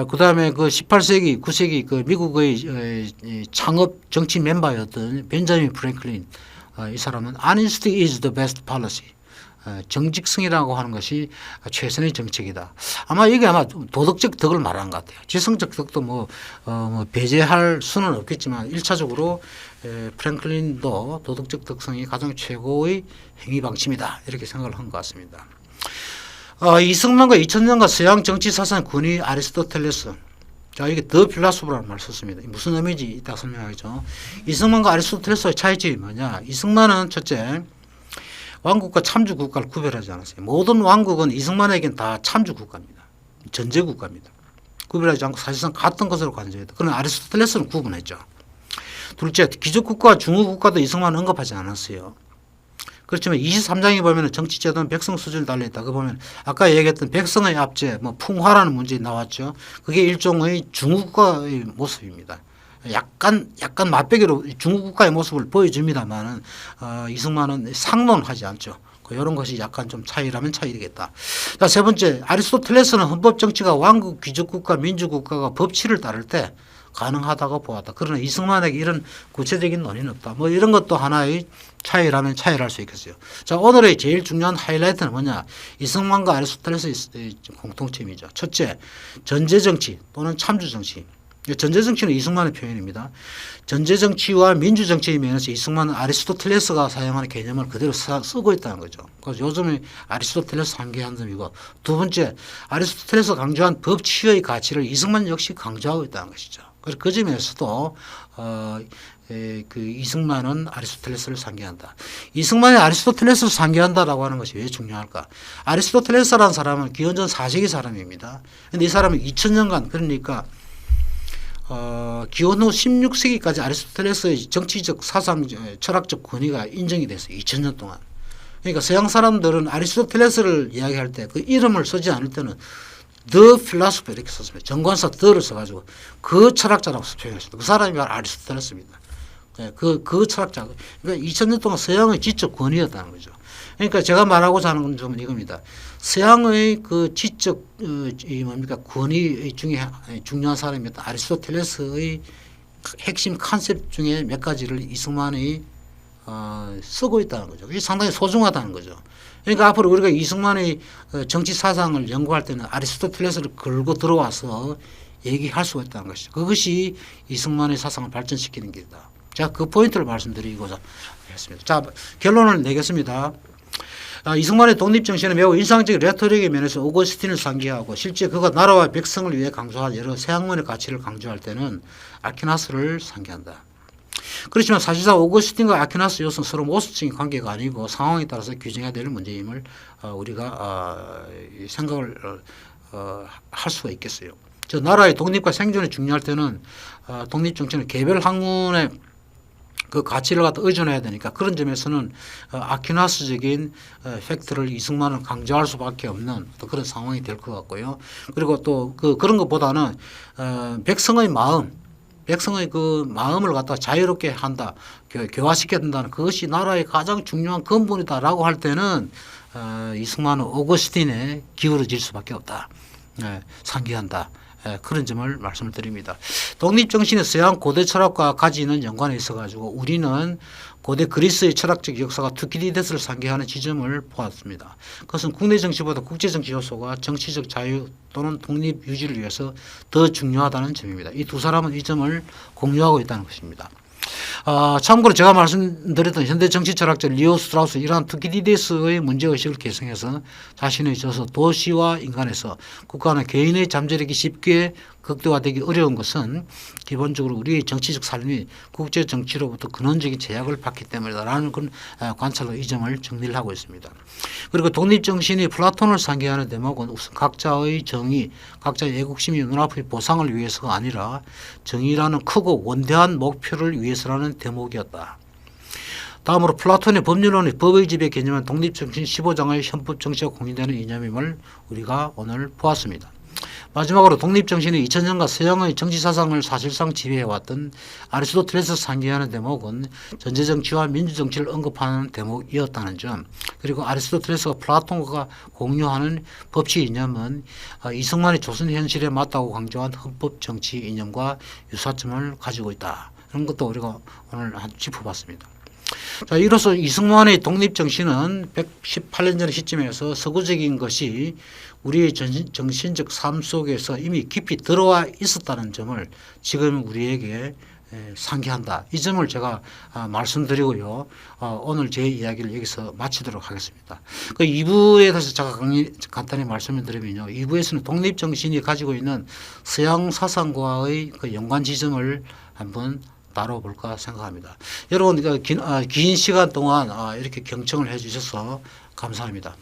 Speaker 1: 그 다음에 그 18세기, 9세기 그 미국의 창업 정치 멤버였던 벤자민 프랭클린, 이 사람은 Honesty is the best policy. 정직성이라고 하는 것이 최선의 정책이다. 아마 이게 도덕적 덕을 말하는 것 같아요. 지성적 덕도 뭐 배제할 수는 없겠지만 1차적으로 프랭클린도 도덕적 덕성이 가장 최고의 행위 방침이다. 이렇게 생각을 한 것 같습니다. 이승만과 2000년과 서양 정치 사상 군이 아리스토텔레스. 자, 이게 더 필라소프라는 말을 썼습니다. 무슨 의미인지 이따 설명하겠죠. 이승만과 아리스토텔레스의 차이점이 뭐냐. 이승만은 첫째, 왕국과 참주 국가를 구별하지 않았어요. 모든 왕국은 이승만에겐 다 참주 국가입니다. 전제 국가입니다. 구별하지 않고 사실상 같은 것으로 간주했다. 그러나 아리스토텔레스는 구분했죠. 둘째, 귀족국가와 중후국가도 이승만은 언급하지 않았어요. 그렇지만 23장에 보면 정치제도는 백성 수준을 달려있다. 그 보면 아까 얘기했던 백성의 압제, 풍화라는 문제 나왔죠. 그게 일종의 중후국가의 모습입니다. 약간 맛배기로 중국국가의 모습을 보여줍니다만은 이승만은 상론하지 않죠. 이런 것이 약간 좀 차이라면 차이겠다. 자, 세 번째, 아리스토텔레스는 헌법 정치가 왕국, 귀족국가, 민주국가가 법치를 따를 때 가능하다고 보았다. 그러나 이승만에게 이런 구체적인 논의는 없다. 뭐 이런 것도 하나의 차이라면 차이를 할 수 있겠어요. 자, 오늘의 제일 중요한 하이라이트는 뭐냐? 이승만과 아리스토텔레스의 공통점이죠. 첫째, 전제정치 또는 참주정치. 전제정치는 이승만의 표현입니다. 전제정치와 민주정치의 면에서 이승만은 아리스토텔레스가 사용하는 개념을 그대로 쓰고 있다는 거죠. 그래서 요즘에 아리스토텔레스 상기한 점이고, 두 번째, 아리스토텔레스가 강조한 법치의 가치를 이승만 역시 강조하고 있다는 것이죠. 그래서 그 점에서도 그 이승만은 아리스토텔레스를 상기한다. 이승만이 아리스토텔레스를 상기한다라고 하는 것이 왜 중요할까? 아리스토텔레스라는 사람은 기원전 4세기 사람입니다. 그런데 이 사람은 2000년간 그러니까 기원 후 16세기까지 아리스토텔레스의 정치적 사상 철학적 권위가 인정이 됐어요. 2000년 동안. 그러니까 서양 사람들은 아리스토텔레스를 이야기할 때 그 이름을 쓰지 않을 때는 The philosopher 이렇게 썼습니다. 정관사 the를 써가지고 그 철학자라고 표현했습니다. 그 사람이 바로 아리스토텔레스입니다. 그 철학자. 그러니까 2000년 동안 서양의 지적 권위였다는 거죠. 그러니까 제가 말하고자 하는 점은 이겁니다. 서양의 그 지적 권위 중에 중요한 사람이었던 아리스토텔레스의 핵심 컨셉 중에 몇 가지를 이승만이 쓰고 있다는 거죠. 이게 상당히 소중하다는 거죠. 그러니까 앞으로 우리가 이승만의 정치 사상을 연구할 때는 아리스토텔레스를 걸고 들어와서 얘기할 수가 있다는 것이죠. 그것이 이승만의 사상을 발전시키는 길이다. 제가 그 포인트를 말씀드리고자 했습니다. 자, 결론을 내겠습니다. 이승만의 독립정신은 매우 인상적인 레토릭의 면에서 오거스틴을 상기하고 실제 그가 나라와 백성을 위해 강조한 여러 서양문의 가치를 강조할 때는 아퀴나스를 상기한다. 그렇지만 사실상 오거스틴과 아퀴나스 요소는 서로 모순적인 관계가 아니고 상황에 따라서 규정해야 될 문제임을 우리가 생각을 할 수가 있겠어요. 저 나라의 독립과 생존이 중요할 때는 독립 정치는 개별 학문의 그 가치를 갖다 의존해야 되니까 그런 점에서는 아퀴나스적인 팩트를 이승만은 강조할 수밖에 없는 또 그런 상황이 될 것 같고요. 그리고 또 그런 것보다는 백성의 그 마음을 갖다 자유롭게 한다, 교화시켜야 된다는 그것이 나라의 가장 중요한 근본이다라고 할 때는 이승만은 오거스틴에 기울어질 수밖에 없다. 상기한다. 그런 점을 말씀을 드립니다. 독립정신이 서양 고대 철학과 가지는 연관이 있어가지고 우리는 고대 그리스의 철학적 역사가 투키디데스를 상기하는 지점을 보았습니다. 그것은 국내 정치보다 국제 정치 요소가 정치적 자유 또는 독립 유지를 위해서 더 중요하다는 점입니다. 이 두 사람은 이 점을 공유하고 있다는 것입니다. 참고로 제가 말씀드렸던 현대 정치 철학자 리오 스트라우스 이러한 투키디데스의 문제의식을 계승해서 자신의 저서 도시와 인간에서 국가나 개인의 잠재력이 쉽게 극대화되기 어려운 것은 기본적으로 우리의 정치적 삶이 국제 정치로부터 근원적인 제약을 받기 때문이다라는 그런 관찰로 이 점을 정리를 하고 있습니다. 그리고 독립정신이 플라톤을 상기하는 대목은 우선 각자의 정의, 각자의 애국심이 눈앞의 보상을 위해서가 아니라 정의라는 크고 원대한 목표를 위해서라는 대목이었다. 다음으로 플라톤의 법률론의 법의 지배 개념은 독립정신 15장의 헌법정치와 공유되는 이념임을 우리가 오늘 보았습니다. 마지막으로 독립정신이 2000년간 서양의 정치사상을 사실상 지배해왔던 아리스토텔레스 상기하는 대목은 전제정치와 민주정치를 언급하는 대목이었다는 점, 그리고 아리스토텔레스가 플라톤과 공유하는 법치 이념은 이승만이 조선 현실에 맞다고 강조한 헌법정치 이념과 유사점을 가지고 있다. 이런 것도 우리가 오늘 짚어봤습니다. 자, 이로써 이승만의 독립정신은 118년 전 시점에서 서구적인 것이 우리의 정신적 삶 속에서 이미 깊이 들어와 있었다는 점을 지금 우리에게 상기한다. 이 점을 제가 말씀드리고요. 오늘 제 이야기를 여기서 마치도록 하겠습니다. 그 2부에 대해서 제가 간단히 말씀을 드리면요. 2부에서는 독립정신이 가지고 있는 서양 사상과의 그 연관 지점을 한번 다뤄볼까 생각합니다. 여러분 긴 시간 동안 이렇게 경청을 해 주셔서 감사합니다.